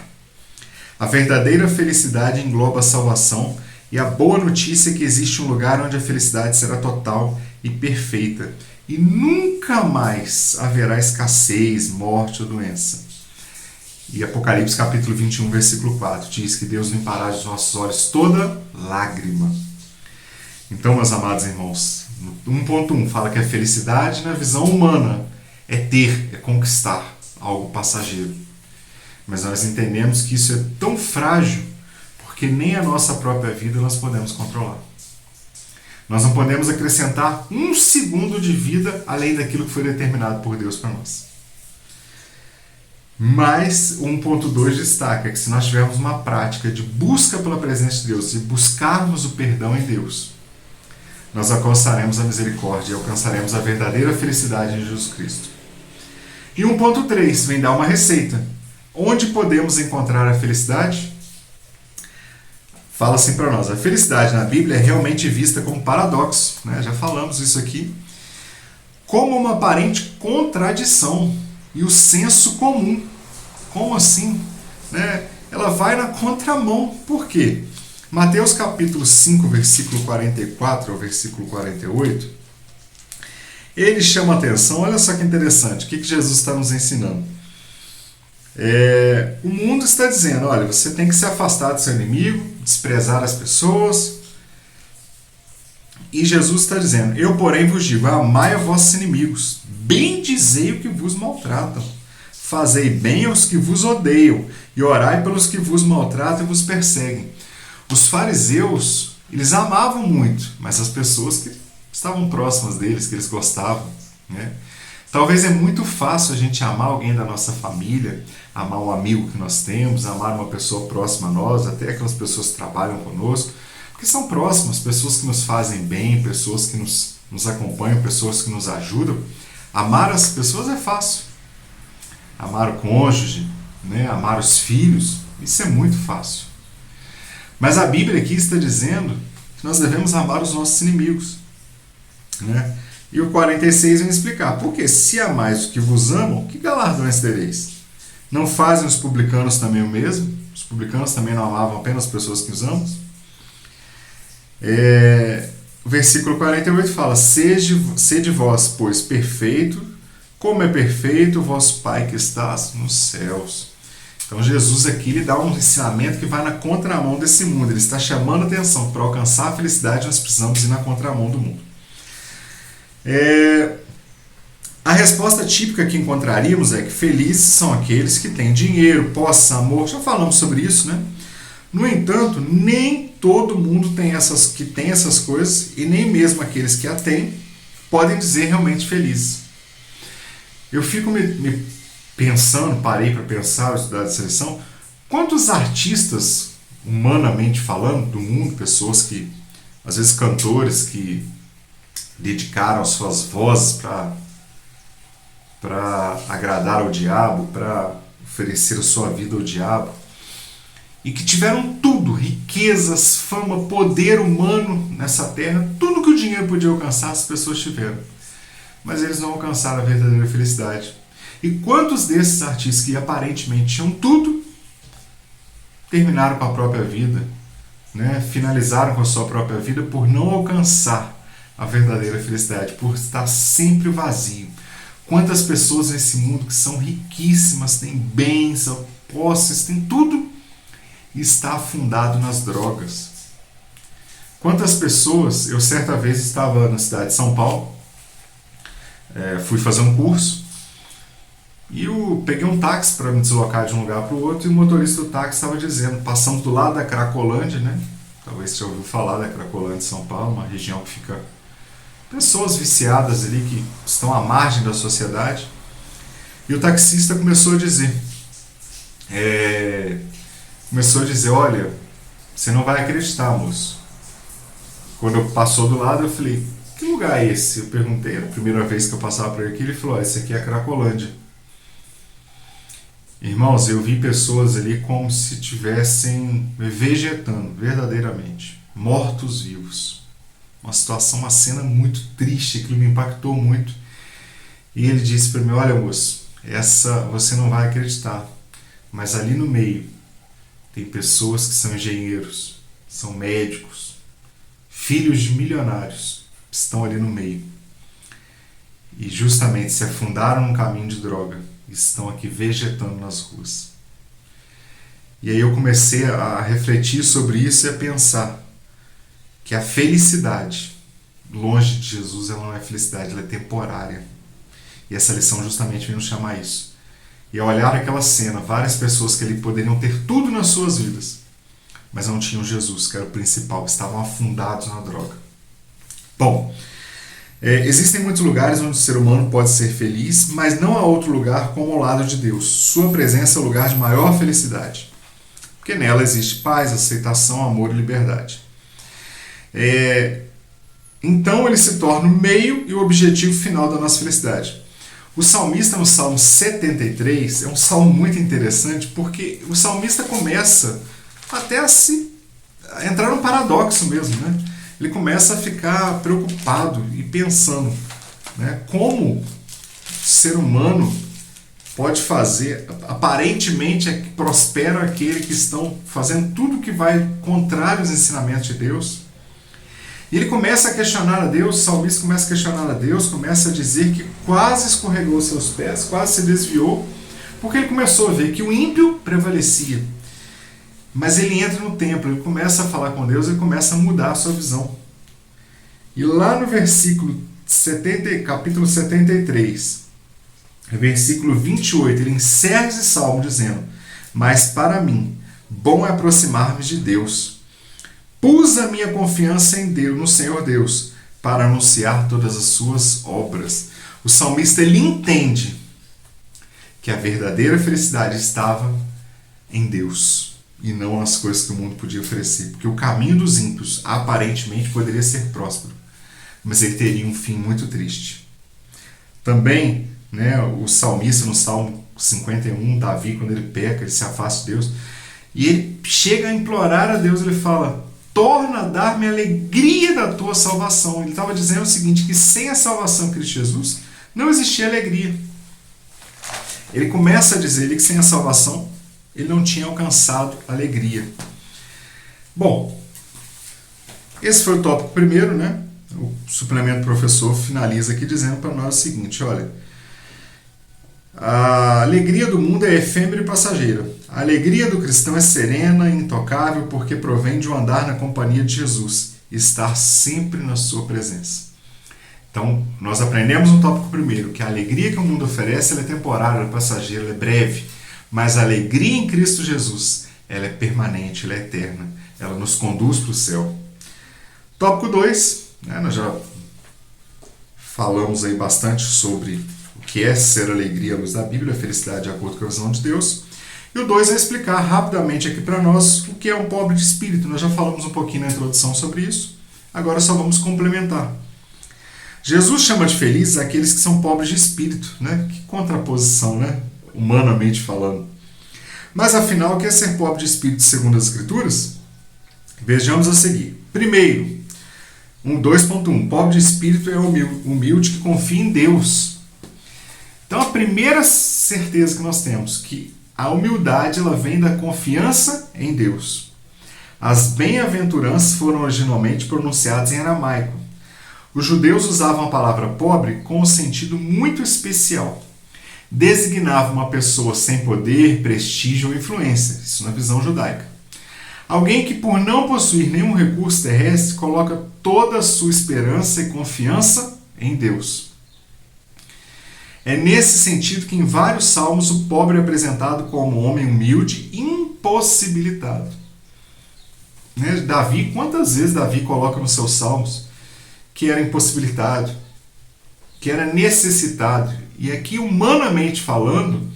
A verdadeira felicidade engloba a salvação e a boa notícia é que existe um lugar onde a felicidade será total e perfeita. E nunca mais haverá escassez, morte ou doença. E Apocalipse capítulo 21, versículo 4, diz que Deus limpará dos nossos olhos toda lágrima. Então, meus amados irmãos, no 1.1 fala que a felicidade na visão humana é ter, é conquistar algo passageiro. Mas nós entendemos que isso é tão frágil porque nem a nossa própria vida nós podemos controlar. Nós não podemos acrescentar um segundo de vida além daquilo que foi determinado por Deus para nós. Mas 1.2 destaca que se nós tivermos uma prática de busca pela presença de Deus e buscarmos o perdão em Deus, nós alcançaremos a misericórdia e alcançaremos a verdadeira felicidade em Jesus Cristo. E 1.3 vem dar uma receita. Onde podemos encontrar a felicidade? Fala assim para nós, a felicidade na Bíblia é realmente vista como paradoxo, né? Já falamos isso aqui, como uma aparente contradição e o senso comum. Como assim? Né? Ela vai na contramão. Por quê? Mateus capítulo 5, versículo 44 ao versículo 48, ele chama a atenção, olha só que interessante, o que Jesus está nos ensinando? O mundo está dizendo, olha, você tem que se afastar do seu inimigo, desprezar as pessoas, e Jesus está dizendo, eu porém vos digo, amai a vossos inimigos, bendizei o que vos maltratam, fazei bem aos que vos odeiam, e orai pelos que vos maltratam e vos perseguem. Os fariseus, eles amavam muito, mas as pessoas que estavam próximas deles, que eles gostavam, né? Talvez é muito fácil a gente amar alguém da nossa família, amar um amigo que nós temos, amar uma pessoa próxima a nós, até aquelas pessoas que trabalham conosco, porque são próximas, pessoas que nos fazem bem, pessoas que nos acompanham, pessoas que nos ajudam. Amar as pessoas é fácil. Amar o cônjuge, né? Amar os filhos, isso é muito fácil. Mas a Bíblia aqui está dizendo que nós devemos amar os nossos inimigos, né? E o 46 vem explicar, porque se amais os que vos amam, que galardões tereis? Não fazem os publicanos também o mesmo? Os publicanos também não amavam apenas as pessoas que os amam? O versículo 48 fala, sede vós, pois, perfeito, como é perfeito o vosso Pai que estás nos céus. Então Jesus aqui lhe dá um ensinamento que vai na contramão desse mundo. Ele está chamando a atenção. Para alcançar a felicidade, nós precisamos ir na contramão do mundo. A resposta típica que encontraríamos é que felizes são aqueles que têm dinheiro, posse, amor. Já falamos sobre isso, né? No entanto, nem todo mundo tem essas coisas e nem mesmo aqueles que a têm podem dizer realmente felizes. Eu fico me pensando, parei para pensar, estudar essa lição, quantos artistas, humanamente falando, do mundo, pessoas que, às vezes cantores que dedicaram suas vozes para agradar ao diabo, para oferecer a sua vida ao diabo, e que tiveram tudo, riquezas, fama, poder humano nessa terra, tudo que o dinheiro podia alcançar, as pessoas tiveram. Mas eles não alcançaram a verdadeira felicidade. E quantos desses artistas que aparentemente tinham tudo, terminaram com a própria vida, né? Finalizaram com a sua própria vida por não alcançar a verdadeira felicidade, por estar sempre vazio. Quantas pessoas nesse mundo que são riquíssimas, têm bens, posses, têm tudo, e está afundado nas drogas. Quantas pessoas, eu certa vez estava na cidade de São Paulo, fui fazer um curso, e eu peguei um táxi para me deslocar de um lugar para o outro, e o motorista do táxi estava dizendo, passamos do lado da Cracolândia, né? Talvez você já ouviu falar da Cracolândia de São Paulo, uma região que fica pessoas viciadas ali, que estão à margem da sociedade. E o taxista começou a dizer, olha, você não vai acreditar, moço. Quando eu passou do lado, eu falei, que lugar é esse? Eu perguntei, era a primeira vez que eu passava por aqui, ele falou, esse aqui é a Cracolândia. Irmãos, eu vi pessoas ali como se estivessem vegetando, verdadeiramente, mortos-vivos. Uma situação, uma cena muito triste, que me impactou muito. E ele disse para mim, olha moço, essa você não vai acreditar, mas ali no meio tem pessoas que são engenheiros, são médicos, filhos de milionários, estão ali no meio. E justamente se afundaram num caminho de droga, estão aqui vegetando nas ruas. E aí eu comecei a refletir sobre isso e a pensar que a felicidade, longe de Jesus, ela não é felicidade, ela é temporária. E essa lição justamente vem nos chamar isso. E ao olhar aquela cena, várias pessoas que ali poderiam ter tudo nas suas vidas, mas não tinham Jesus, que era o principal, estavam afundados na droga. Bom, Existem muitos lugares onde o ser humano pode ser feliz, mas não há outro lugar como ao lado de Deus. Sua presença é o lugar de maior felicidade, porque nela existe paz, aceitação, amor e liberdade. Então ele se torna o meio e o objetivo final da nossa felicidade. O salmista, no Salmo 73, é um salmo muito interessante, porque o salmista começa até a entrar num paradoxo mesmo, né? Ele começa a ficar preocupado e pensando, né, como o ser humano pode fazer, aparentemente prospera aquele que estão fazendo tudo que vai contrário aos ensinamentos de Deus. E ele começa a questionar a Deus, o salmista começa a questionar a Deus, começa a dizer que quase escorregou seus pés, quase se desviou, porque ele começou a ver que o ímpio prevalecia. Mas ele entra no templo, ele começa a falar com Deus e começa a mudar a sua visão. E lá no capítulo 73, versículo 28, ele encerra esse salmo dizendo: mas para mim, bom é aproximar-me de Deus. Pus a minha confiança em Deus, no Senhor Deus, para anunciar todas as suas obras. O salmista, ele entende que a verdadeira felicidade estava em Deus e não nas coisas que o mundo podia oferecer, porque o caminho dos ímpios aparentemente poderia ser próspero, mas ele teria um fim muito triste. Também, né, o salmista, no Salmo 51, Davi, quando ele peca, ele se afasta de Deus, e ele chega a implorar a Deus, ele fala: torna a dar-me a alegria da tua salvação. Ele estava dizendo o seguinte, que sem a salvação em Cristo Jesus, não existia alegria. Ele começa a dizer que sem a salvação, ele não tinha alcançado alegria. Bom, esse foi o tópico primeiro, né? O suplemento professor finaliza aqui dizendo para nós o seguinte, olha: a alegria do mundo é efêmera e passageira. A alegria do cristão é serena e intocável, porque provém de um andar na companhia de Jesus e estar sempre na sua presença. Então, nós aprendemos no tópico primeiro que a alegria que o mundo oferece ela é temporária, ela é passageira, ela é breve. Mas a alegria em Cristo Jesus, ela é permanente, ela é eterna. Ela nos conduz para o céu. Tópico 2, né, nós já falamos aí bastante sobre o que é ser alegria à luz da Bíblia, a felicidade de acordo com a visão de Deus. E o 2 é explicar rapidamente aqui para nós o que é um pobre de espírito. Nós já falamos um pouquinho na introdução sobre isso, agora só vamos complementar. Jesus chama de felizes aqueles que são pobres de espírito, né? Que contraposição, né? Humanamente falando. Mas afinal, o que é ser pobre de espírito segundo as Escrituras? Vejamos a seguir. Primeiro, 2.1. Pobre de espírito é humilde que confia em Deus. Então a primeira certeza que nós temos que a humildade ela vem da confiança em Deus. As bem-aventuranças foram originalmente pronunciadas em aramaico. Os judeus usavam a palavra pobre com um sentido muito especial. Designava uma pessoa sem poder, prestígio ou influência, isso na visão judaica. Alguém que, por não possuir nenhum recurso terrestre, coloca toda a sua esperança e confiança em Deus. É nesse sentido que em vários salmos o pobre é apresentado como um homem humilde e impossibilitado. Né? Davi, quantas vezes Davi coloca nos seus salmos que era impossibilitado, que era necessitado. E aqui, humanamente falando,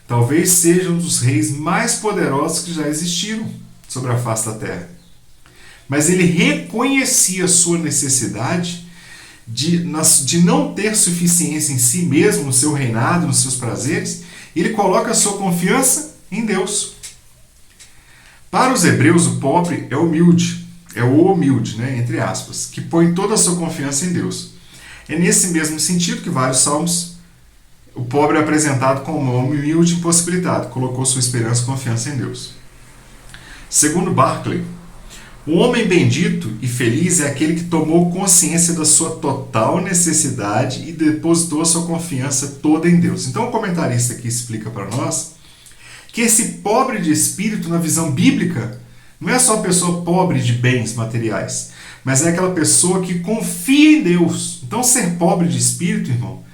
talvez seja um dos reis mais poderosos que já existiram sobre a face da terra. Mas ele reconhecia a sua necessidade de não ter suficiência em si mesmo, no seu reinado, nos seus prazeres. Ele coloca a sua confiança em Deus. Para os hebreus, o pobre é humilde. É o humilde, né, entre aspas, que põe toda a sua confiança em Deus. É nesse mesmo sentido que vários salmos o pobre é apresentado como um homem humilde e impossibilitado, colocou sua esperança e confiança em Deus. Segundo Barclay, o homem bendito e feliz é aquele que tomou consciência da sua total necessidade e depositou a sua confiança toda em Deus. Então o comentarista aqui explica para nós que esse pobre de espírito, na visão bíblica, não é só a pessoa pobre de bens materiais, mas é aquela pessoa que confia em Deus. Então ser pobre de espírito, irmão,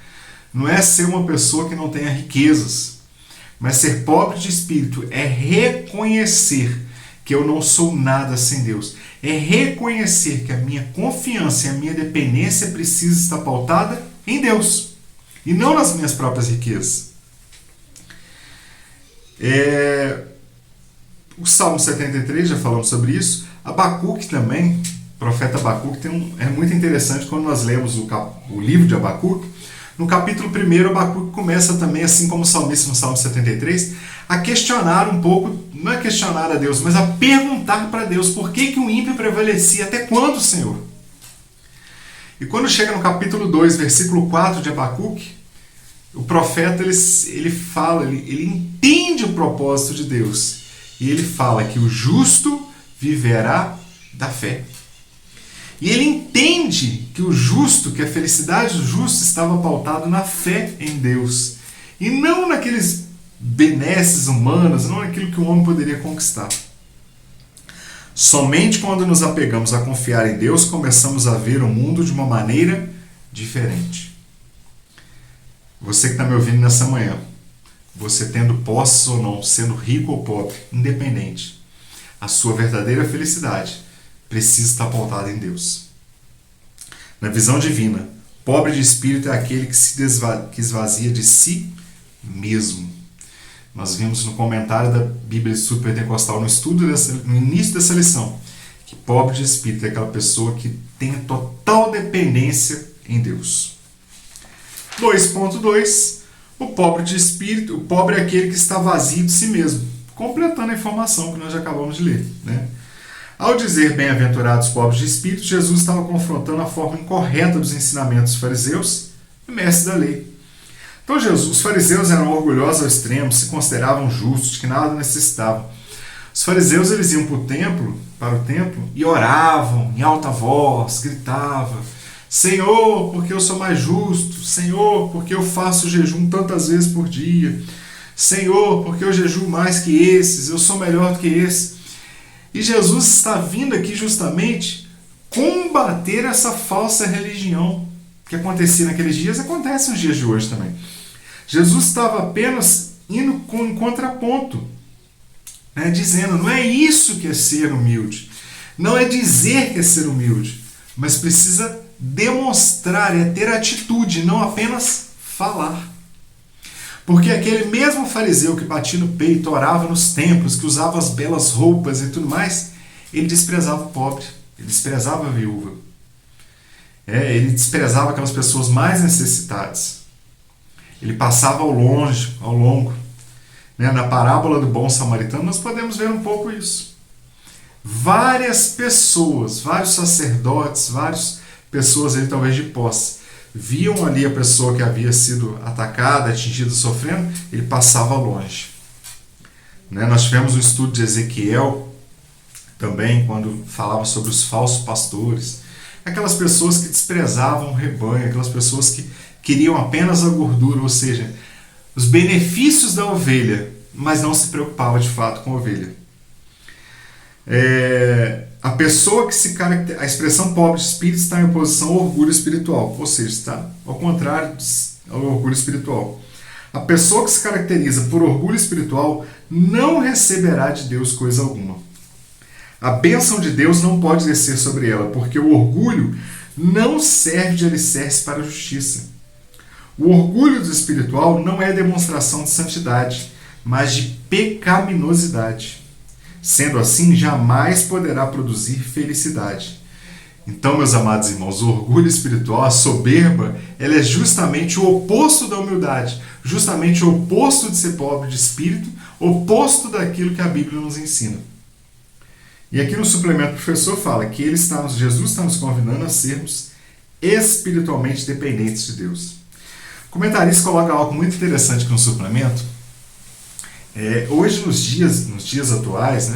não é ser uma pessoa que não tenha riquezas, mas ser pobre de espírito é reconhecer que eu não sou nada sem Deus. É reconhecer que a minha confiança e a minha dependência precisa estar pautada em Deus e não nas minhas próprias riquezas. O Salmo 73, já falamos sobre isso. Abacuque também, o profeta Abacuque, é muito interessante quando nós lemos o livro de Abacuque. No capítulo 1, Abacuque começa também, assim como o salmista no Salmo 73, a questionar um pouco, não é questionar a Deus, mas a perguntar para Deus por que o ímpio prevalecia, até quando, Senhor? E quando chega no capítulo 2, versículo 4 de Abacuque, o profeta ele fala, ele entende o propósito de Deus. E ele fala que o justo viverá da fé. E ele entende que o justo, que a felicidade do justo estava pautada na fé em Deus. E não naqueles benesses humanos, não naquilo que o homem poderia conquistar. Somente quando nos apegamos a confiar em Deus, começamos a ver o mundo de uma maneira diferente. Você que está me ouvindo nessa manhã, você tendo posses ou não, sendo rico ou pobre, independente, a sua verdadeira felicidade precisa estar pautada em Deus. Na visão divina, pobre de espírito é aquele que esvazia de si mesmo. Nós vimos no comentário da Bíblia Estudo Pentecostal, no início dessa lição, que pobre de espírito é aquela pessoa que tem a total dependência em Deus. 2.2. O pobre de espírito, o pobre é aquele que está vazio de si mesmo, completando a informação que nós já acabamos de ler, né? Ao dizer bem-aventurados pobres de espírito, Jesus estava confrontando a forma incorreta dos ensinamentos dos fariseus e mestres da lei. Então os fariseus eram orgulhosos ao extremo, se consideravam justos, de que nada necessitavam. Os fariseus eles iam para o templo e oravam em alta voz, gritavam: Senhor, porque eu sou mais justo. Senhor, porque eu faço jejum tantas vezes por dia. Senhor, porque eu jejuo mais que esses, eu sou melhor do que esse. E Jesus está vindo aqui justamente combater essa falsa religião que acontecia naqueles dias, acontece nos dias de hoje também. Jesus estava apenas indo em contraponto, né, dizendo: não é isso que é ser humilde, não é dizer que é ser humilde, mas precisa demonstrar, é ter atitude, não apenas falar. Porque aquele mesmo fariseu que batia no peito, orava nos templos, que usava as belas roupas e tudo mais, ele desprezava o pobre, ele desprezava a viúva. Ele desprezava aquelas pessoas mais necessitadas. Ele passava ao longo. Na parábola do bom samaritano nós podemos ver um pouco isso. Várias pessoas, vários sacerdotes, várias pessoas ali talvez de posse, viam ali a pessoa que havia sido atacada, atingida, sofrendo, ele passava longe. Nós tivemos um estudo de Ezequiel também, quando falava sobre os falsos pastores, aquelas pessoas que desprezavam o rebanho, aquelas pessoas que queriam apenas a gordura, ou seja, os benefícios da ovelha, mas não se preocupava de fato com a ovelha. A pessoa que se caracteriza, a expressão pobre de espírito está em oposição ao orgulho espiritual, ou seja, está ao contrário ao orgulho espiritual. A pessoa que se caracteriza por orgulho espiritual não receberá de Deus coisa alguma. A bênção de Deus não pode descer sobre ela, porque o orgulho não serve de alicerce para a justiça. O orgulho do espiritual não é demonstração de santidade, mas de pecaminosidade. Sendo assim, jamais poderá produzir felicidade. Então, meus amados irmãos, o orgulho espiritual, a soberba, ela é justamente o oposto da humildade, justamente o oposto de ser pobre de espírito, oposto daquilo que a Bíblia nos ensina. E aqui no suplemento o professor fala que Jesus está nos convidando a sermos espiritualmente dependentes de Deus. O comentarista coloca algo muito interessante aqui no suplemento. Hoje, nos dias atuais,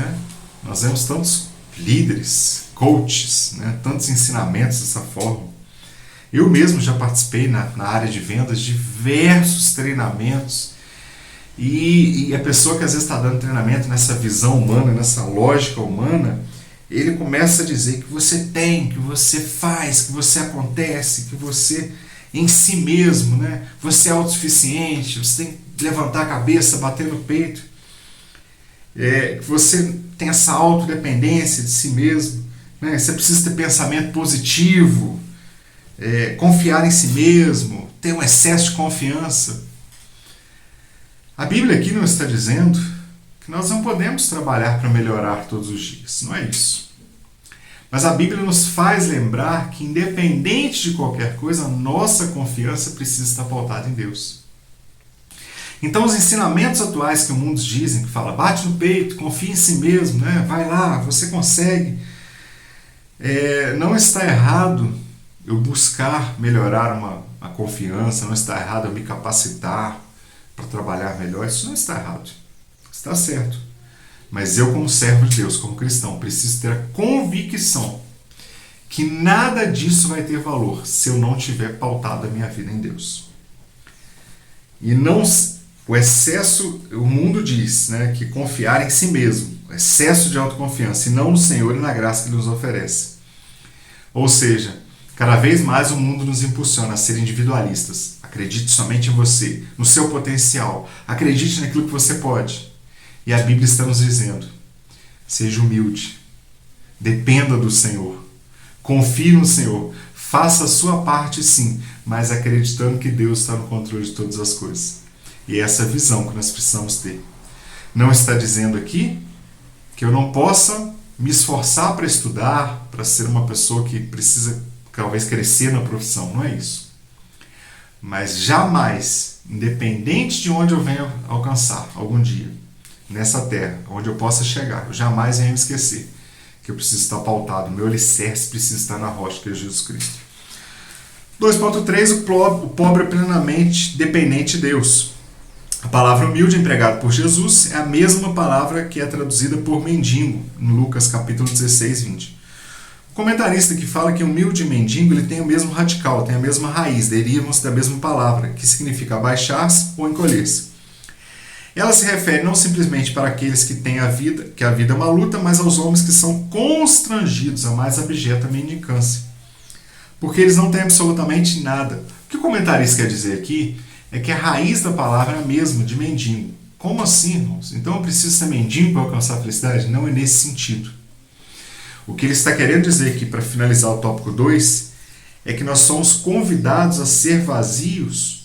nós vemos tantos líderes, coaches, tantos ensinamentos dessa forma. Eu mesmo já participei na área de vendas de diversos treinamentos e a pessoa que às vezes está dando treinamento nessa visão humana, nessa lógica humana, ele começa a dizer que você tem, que você faz, que você acontece, que você em si mesmo, você é autossuficiente, você tem que levantar a cabeça, bater no peito, você tem essa autodependência de si mesmo, né? Você precisa ter pensamento positivo, confiar em si mesmo, ter um excesso de confiança. A Bíblia aqui não está dizendo que nós não podemos trabalhar para melhorar todos os dias, não é isso. Mas a Bíblia nos faz lembrar que, independente de qualquer coisa, a nossa confiança precisa estar pautada em Deus. Então, os ensinamentos atuais que o mundo dizem, que fala, bate no peito, confia em si mesmo, né? Vai lá, você consegue. Não está errado eu buscar melhorar a confiança, não está errado eu me capacitar para trabalhar melhor, isso não está errado. Está certo. Mas eu, como servo de Deus, como cristão, preciso ter a convicção que nada disso vai ter valor se eu não tiver pautado a minha vida em Deus. E não o excesso, o mundo diz, né, que confiar em si mesmo, excesso de autoconfiança, e não no Senhor e na graça que Ele nos oferece. Ou seja, cada vez mais o mundo nos impulsiona a ser individualistas. Acredite somente em você, no seu potencial. Acredite naquilo que você pode. E a Bíblia está nos dizendo, seja humilde, dependa do Senhor, confie no Senhor, faça a sua parte sim, mas acreditando que Deus está no controle de todas as coisas. E é essa visão que nós precisamos ter. Não está dizendo aqui que eu não possa me esforçar para estudar, para ser uma pessoa que precisa talvez crescer na profissão, não é isso. Mas jamais, independente de onde eu venha alcançar algum dia, nessa terra, onde eu possa chegar, eu jamais venho me esquecer que eu preciso estar pautado, meu alicerce precisa estar na rocha, que é Jesus Cristo. 2.3, o pobre é plenamente dependente de Deus. A palavra humilde empregada por Jesus é a mesma palavra que é traduzida por mendigo, em Lucas capítulo 16, 20. O comentarista que fala que humilde e mendigo ele tem o mesmo radical, tem a mesma raiz, derivam-se da mesma palavra, que significa abaixar-se ou encolher-se. Ela se refere não simplesmente para aqueles que têm que a vida é uma luta, mas aos homens que são constrangidos à mais abjeta mendicância. Porque eles não têm absolutamente nada. O que o comentarista quer dizer aqui é que a raiz da palavra é a mesma, de mendigo. Como assim, irmãos? Então eu preciso ser mendigo para alcançar a felicidade? Não é nesse sentido. O que ele está querendo dizer aqui, para finalizar o tópico 2, é que nós somos convidados a ser vazios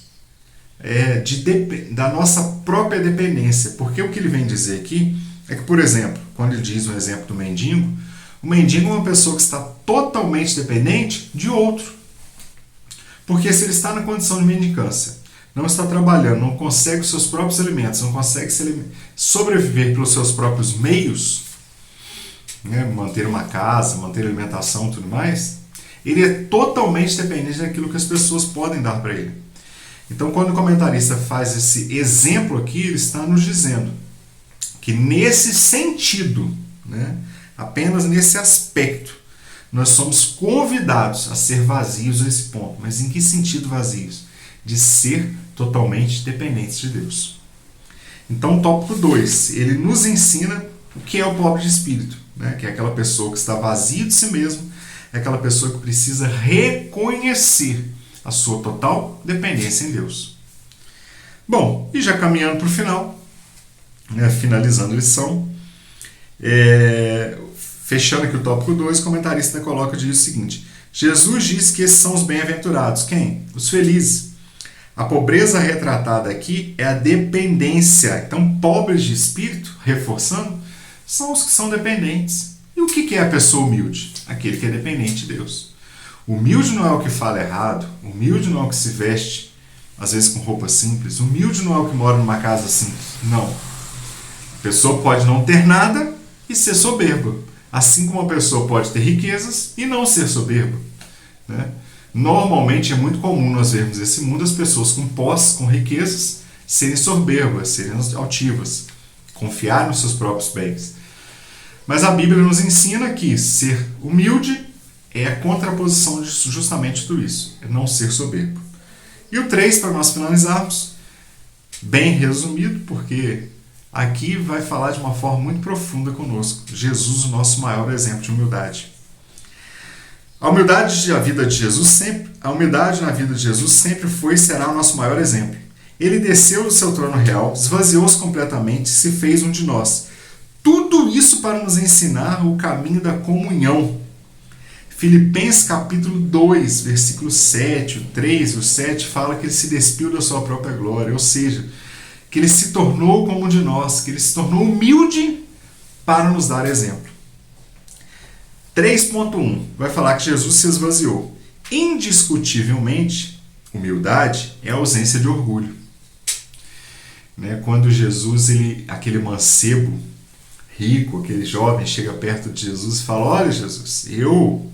da nossa própria dependência. Porque o que ele vem dizer aqui é que, por exemplo, quando ele diz o exemplo do mendigo, o mendigo é uma pessoa que está totalmente dependente de outro. Porque se ele está na condição de mendicância, não está trabalhando, não consegue os seus próprios alimentos, não consegue sobreviver pelos seus próprios meios, né, manter uma casa, manter alimentação e tudo mais, ele é totalmente dependente daquilo que as pessoas podem dar para ele. Então, quando o comentarista faz esse exemplo aqui, ele está nos dizendo que nesse sentido, né, apenas nesse aspecto, nós somos convidados a ser vazios a esse ponto. Mas em que sentido vazios? De ser totalmente dependentes de Deus. Então, o tópico 2, ele nos ensina o que é o pobre de espírito, né? Que é aquela pessoa que está vazia de si mesmo, é aquela pessoa que precisa reconhecer a sua total dependência em Deus. Bom, e já caminhando para o final, né, finalizando a lição, fechando aqui o tópico 2, o comentarista coloca diz o seguinte: Jesus diz que esses são os bem-aventurados. Quem? Os felizes. A pobreza retratada aqui é a dependência. Então, pobres de espírito, reforçando, são os que são dependentes. E o que é a pessoa humilde? Aquele que é dependente de Deus. Humilde não é o que fala errado, humilde não é o que se veste, às vezes com roupa simples, humilde não é o que mora numa casa simples. Não. A pessoa pode não ter nada e ser soberba. Assim como a pessoa pode ter riquezas e não ser soberba, né? Normalmente é muito comum nós vermos nesse mundo as pessoas com posses, com riquezas, serem soberbas, serem altivas, confiar nos seus próprios bens. Mas a Bíblia nos ensina que ser humilde é a contraposição de justamente tudo isso, é não ser soberbo. E o 3, para nós finalizarmos, bem resumido, porque aqui vai falar de uma forma muito profunda conosco. Jesus, o nosso maior exemplo de humildade. A humildade na vida de Jesus sempre foi e será o nosso maior exemplo. Ele desceu do seu trono real, esvaziou-se completamente e se fez um de nós. Tudo Tudo isso para nos ensinar o caminho da comunhão. Filipenses capítulo 2, versículo 7, o 3 e o 7 fala que ele se despiu da sua própria glória, ou seja, que ele se tornou como um de nós, que ele se tornou humilde para nos dar exemplo. 3.1 vai falar que Jesus se esvaziou. Indiscutivelmente, humildade é a ausência de orgulho. Quando Jesus, aquele mancebo rico, aquele jovem, chega perto de Jesus e fala: olha, Jesus, eu,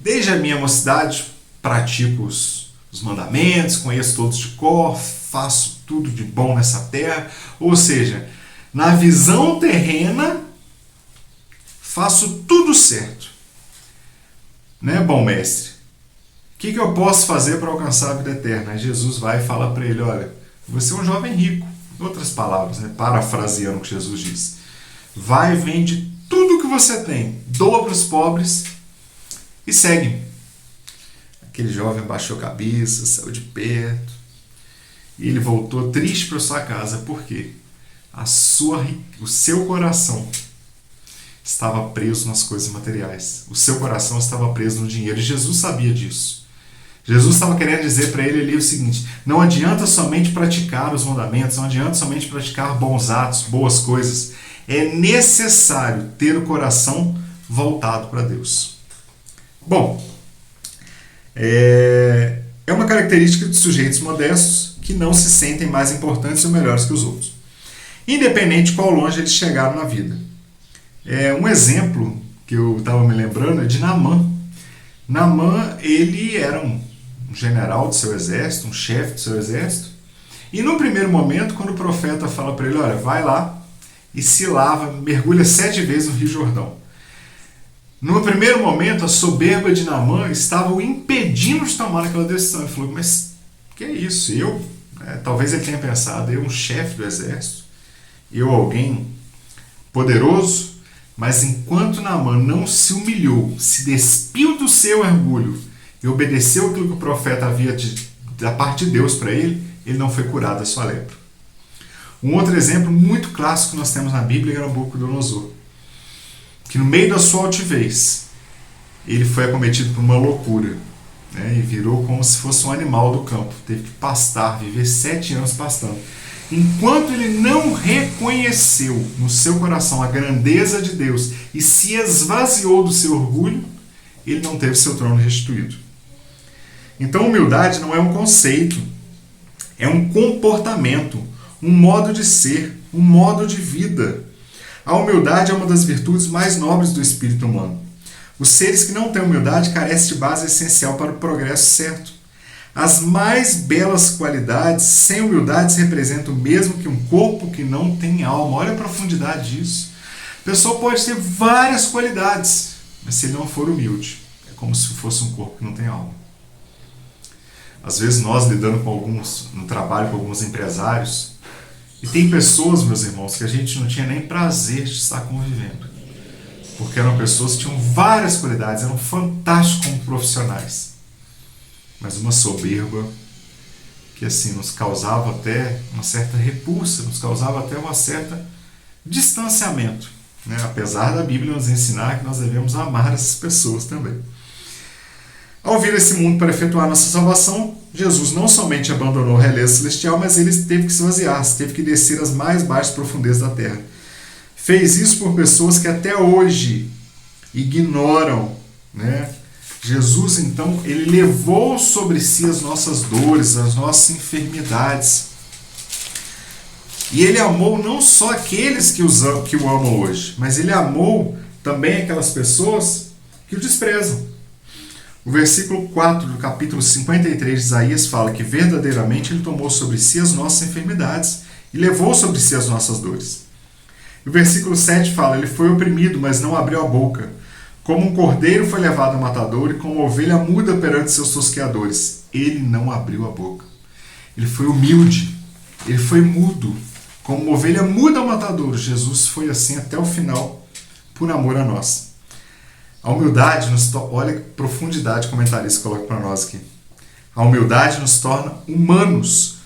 desde a minha mocidade, pratico os mandamentos, conheço todos de cor, faço tudo de bom nessa terra. Ou seja, na visão terrena, faço tudo certo. Bom mestre, o que eu posso fazer para alcançar a vida eterna? Aí Jesus vai e fala para ele: olha, você é um jovem rico. Em outras palavras, parafraseando o que Jesus diz. Vai, vende tudo que você tem, doa para os pobres e segue. Aquele jovem baixou a cabeça, saiu de perto e ele voltou triste para sua casa. Por quê? O seu coração estava preso nas coisas materiais. O seu coração estava preso no dinheiro. E Jesus sabia disso. Jesus estava querendo dizer para ele ali o seguinte: não adianta somente praticar os mandamentos, não adianta somente praticar bons atos, boas coisas. É necessário ter o coração voltado para Deus. Bom, é uma característica de sujeitos modestos que não se sentem mais importantes ou melhores que os outros, independente de qual longe eles chegaram na vida. Um exemplo que eu estava me lembrando é de Naamã. Naamã, ele era um general do seu exército, um chefe do seu exército, e no primeiro momento, quando o profeta fala para ele: olha, vai lá e se lava, mergulha 7 vezes no Rio Jordão. No primeiro momento, a soberba de Naamã estava o impedindo de tomar aquela decisão. Ele falou: mas que é isso? Talvez ele tenha pensado, eu, um chefe do exército, eu, alguém poderoso. Mas enquanto Naamã não se humilhou, se despiu do seu orgulho e obedeceu aquilo que o profeta havia da parte de Deus para ele, ele não foi curado da sua lepra. Um outro exemplo muito clássico que nós temos na Bíblia é Nabucodonosor, que no meio da sua altivez, ele foi acometido por uma loucura, e virou como se fosse um animal do campo. Teve que pastar, viver 7 anos pastando. Enquanto ele não reconheceu no seu coração a grandeza de Deus e se esvaziou do seu orgulho, ele não teve seu trono restituído. Então, humildade não é um conceito, é um comportamento, um modo de ser, um modo de vida. A humildade é uma das virtudes mais nobres do espírito humano. Os seres que não têm humildade carecem de base essencial para o progresso certo. As mais belas qualidades, sem humildade, representam o mesmo que um corpo que não tem alma. Olha a profundidade disso. A pessoa pode ter várias qualidades, mas se ele não for humilde, é como se fosse um corpo que não tem alma. Às vezes nós lidando no trabalho com alguns empresários, e tem pessoas, meus irmãos, que a gente não tinha nem prazer de estar convivendo, porque eram pessoas que tinham várias qualidades, eram fantásticos como profissionais, mas uma soberba que assim nos causava até uma certa repulsa, nos causava até uma certa distanciamento, apesar da Bíblia nos ensinar que nós devemos amar essas pessoas também. Ao vir a esse mundo para efetuar nossa salvação, Jesus não somente abandonou a realeza celestial, mas ele teve que se esvaziar, teve que descer às mais baixas profundezas da terra. Fez isso por pessoas que até hoje ignoram, Jesus, então, ele levou sobre si as nossas dores, as nossas enfermidades. E ele amou não só aqueles que o amam hoje, mas ele amou também aquelas pessoas que o desprezam. O versículo 4 do capítulo 53 de Isaías fala que verdadeiramente ele tomou sobre si as nossas enfermidades e levou sobre si as nossas dores. O versículo 7 fala: ele foi oprimido, mas não abriu a boca. Como um cordeiro foi levado ao matador e como uma ovelha muda perante seus tosqueadores, ele não abriu a boca. Ele foi humilde, ele foi mudo. Como uma ovelha muda ao matador, Jesus foi assim até o final, por amor a nós. A humildade olha que profundidade o comentarista coloca para nós aqui. A humildade nos torna humanos,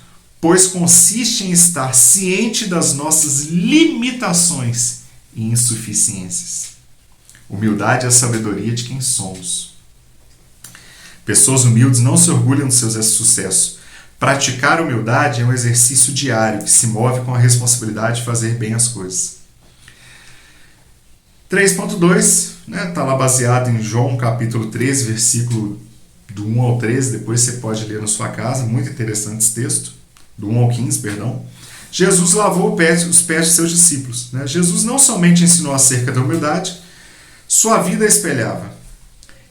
pois consiste em estar ciente das nossas limitações e insuficiências. Humildade é a sabedoria de quem somos. Pessoas humildes não se orgulham dos seus sucessos. Praticar humildade é um exercício diário que se move com a responsabilidade de fazer bem as coisas. 3.2, tá lá baseado em João capítulo 13, versículo do 1 ao 13, depois você pode ler na sua casa, muito interessante esse texto, do 1 ao 15, perdão. Jesus lavou os pés de seus discípulos. Jesus não somente ensinou acerca da humildade, sua vida espelhava.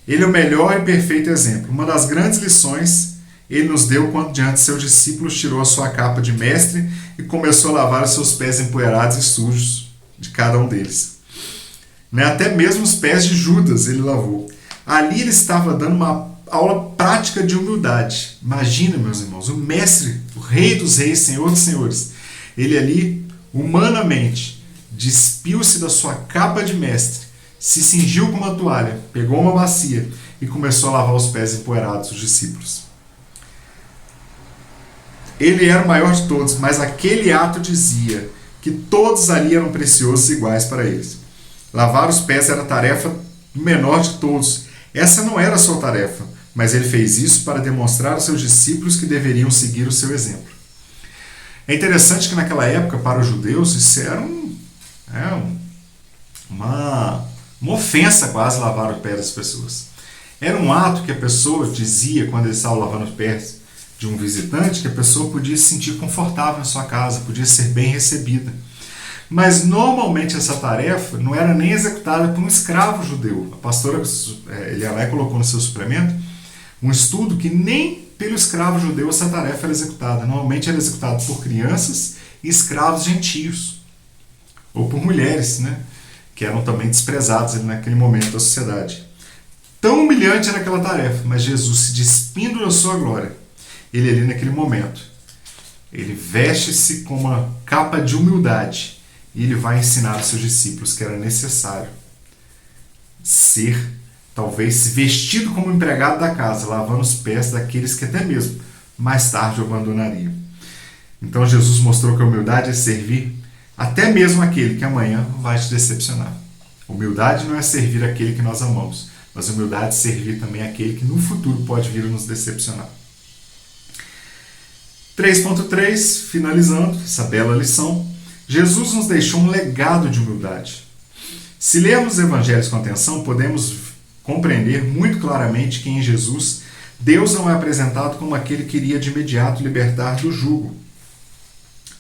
Ele é o melhor e perfeito exemplo. Uma das grandes lições ele nos deu quando diante de seus discípulos tirou a sua capa de mestre e começou a lavar os seus pés empoeirados e sujos de cada um deles. Até mesmo os pés de Judas ele lavou. Ali ele estava dando uma aula prática de humildade. Imagina, meus irmãos, o mestre, o rei dos reis, senhor dos senhores, ele ali, humanamente, despiu-se da sua capa de mestre, se cingiu com uma toalha, pegou uma bacia e começou a lavar os pés empoeirados dos discípulos. Ele era o maior de todos, mas aquele ato dizia que todos ali eram preciosos e iguais para eles. Lavar os pés era a tarefa menor de todos. Essa não era a sua tarefa, mas ele fez isso para demonstrar aos seus discípulos que deveriam seguir o seu exemplo. É interessante que naquela época, para os judeus, isso era uma ofensa quase lavar os pés das pessoas. Era um ato que a pessoa dizia quando ele estava lavando os pés de um visitante, que a pessoa podia se sentir confortável na sua casa, podia ser bem recebida. Mas normalmente essa tarefa não era nem executada por um escravo judeu. A pastora Eliané colocou no seu suplemento um estudo que nem pelo escravo judeu essa tarefa era executada. Normalmente era executada por crianças e escravos gentios, ou por mulheres, que eram também desprezados naquele momento da sociedade. Tão humilhante era aquela tarefa, mas Jesus, se despindo da sua glória, ele ali naquele momento, ele veste-se com uma capa de humildade e ele vai ensinar aos seus discípulos que era necessário ser, talvez, vestido como empregado da casa, lavando os pés daqueles que até mesmo mais tarde o abandonariam. Então Jesus mostrou que a humildade é servir até mesmo aquele que amanhã vai te decepcionar. Humildade não é servir aquele que nós amamos, mas humildade é servir também aquele que no futuro pode vir a nos decepcionar. 3.3, finalizando essa bela lição, Jesus nos deixou um legado de humildade. Se lermos os evangelhos com atenção, podemos compreender muito claramente que em Jesus, Deus não é apresentado como aquele que iria de imediato libertar do jugo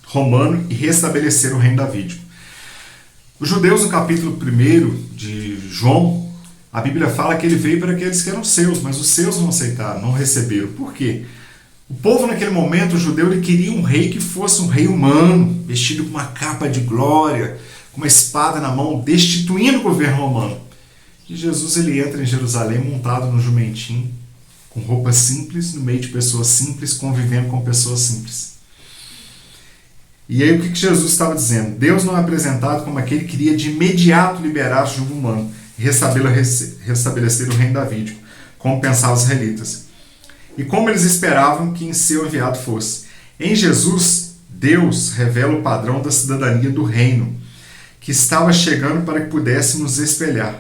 romano e restabelecer o reino davídico. Os judeus, no capítulo 1 de João, a Bíblia fala que ele veio para aqueles que eram seus, mas os seus não aceitaram, não receberam. Por quê? O povo naquele momento, o judeu, ele queria um rei que fosse um rei humano, vestido com uma capa de glória, com uma espada na mão, destituindo o governo romano. E Jesus ele entra em Jerusalém montado no jumentinho, com roupa simples, no meio de pessoas simples, convivendo com pessoas simples. E aí o que Jesus estava dizendo? Deus não é apresentado como aquele que queria de imediato liberar o jugo humano e restabelecer o reino davídico, como pensavam os israelitas. E como eles esperavam que em seu enviado fosse. Em Jesus, Deus revela o padrão da cidadania do reino, que estava chegando para que pudéssemos espelhar.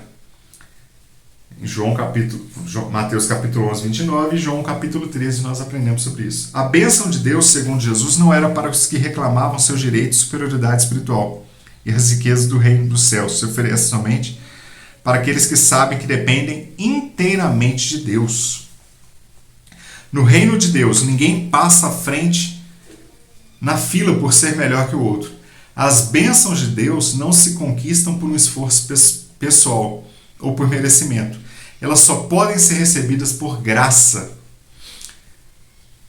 Em Mateus capítulo 11, 29 e João capítulo 13 nós aprendemos sobre isso. A bênção de Deus, segundo Jesus, não era para os que reclamavam seus direitos de superioridade espiritual e as riquezas do reino dos céus. Se oferece somente para aqueles que sabem que dependem inteiramente de Deus. No reino de Deus, ninguém passa à frente na fila por ser melhor que o outro. As bênçãos de Deus não se conquistam por um esforço pessoal ou por merecimento. Elas só podem ser recebidas por graça.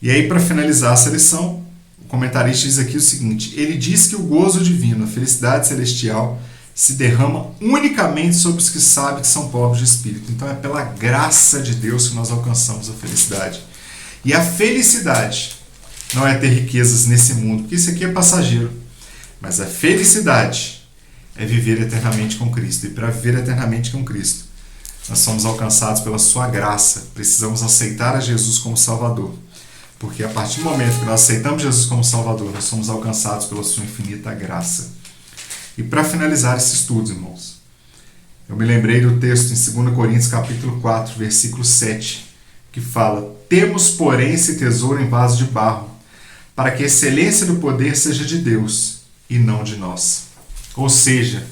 E aí, para finalizar essa lição, o comentarista diz aqui o seguinte: ele diz que o gozo divino, a felicidade celestial, se derrama unicamente sobre os que sabem que são pobres de espírito. Então é pela graça de Deus que nós alcançamos a felicidade. E a felicidade não é ter riquezas nesse mundo, porque isso aqui é passageiro. Mas a felicidade é viver eternamente com Cristo. E para viver eternamente com Cristo, nós somos alcançados pela sua graça. Precisamos aceitar a Jesus como Salvador. Porque a partir do momento que nós aceitamos Jesus como Salvador, nós somos alcançados pela sua infinita graça. E para finalizar esse estudo, irmãos, eu me lembrei do texto em 2 Coríntios capítulo 4, versículo 7, que fala: temos, porém, esse tesouro em vaso de barro, para que a excelência do poder seja de Deus e não de nós. Ou seja,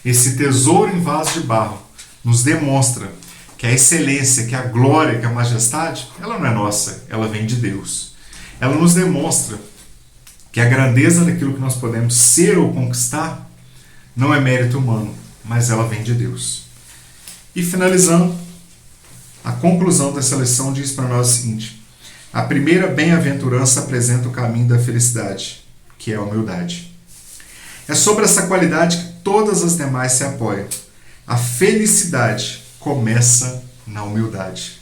esse tesouro em vaso de barro nos demonstra que a excelência, que a glória, que a majestade, ela não é nossa, ela vem de Deus. Ela nos demonstra que a grandeza daquilo que nós podemos ser ou conquistar não é mérito humano, mas ela vem de Deus. E finalizando, a conclusão dessa lição diz para nós o seguinte: a primeira bem-aventurança apresenta o caminho da felicidade, que é a humildade. É sobre essa qualidade que todas as demais se apoiam. A felicidade começa na humildade.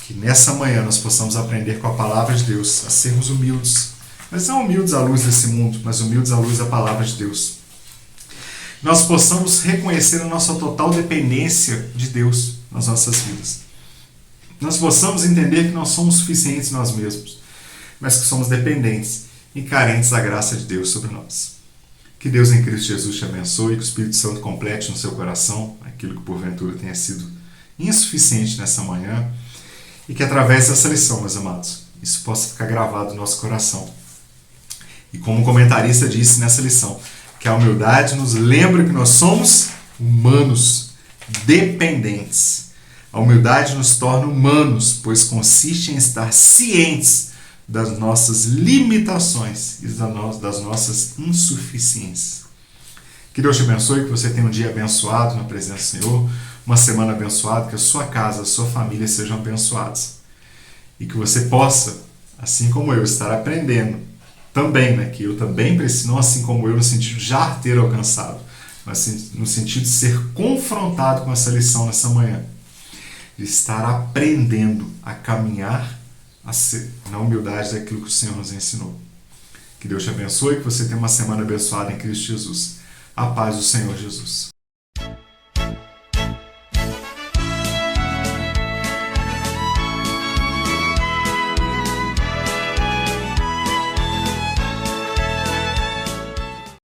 Que nessa manhã nós possamos aprender com a palavra de Deus a sermos humildes, mas não humildes à luz desse mundo, mas humildes à luz da palavra de Deus. Nós possamos reconhecer a nossa total dependência de Deus nas nossas vidas. Nós possamos entender que não somos suficientes nós mesmos, mas que somos dependentes e carentes da graça de Deus sobre nós. Que Deus em Cristo Jesus te abençoe e que o Espírito Santo complete no seu coração aquilo que porventura tenha sido insuficiente nessa manhã e que através dessa lição, meus amados, isso possa ficar gravado no nosso coração. E como o comentarista disse nessa lição, que a humildade nos lembra que nós somos humanos, dependentes. A humildade nos torna humanos, pois consiste em estar cientes das nossas limitações e das nossas insuficiências. Que Deus te abençoe, que você tenha um dia abençoado na presença do Senhor, uma semana abençoada, que a sua casa, a sua família sejam abençoados. E que você possa, assim como eu, estar aprendendo também, né, que eu também preciso, não assim como eu, no sentido de já ter alcançado, mas no sentido de ser confrontado com essa lição nessa manhã, de estar aprendendo a caminhar na humildade daquilo que o Senhor nos ensinou. Que Deus te abençoe e que você tenha uma semana abençoada em Cristo Jesus. A paz do Senhor Jesus.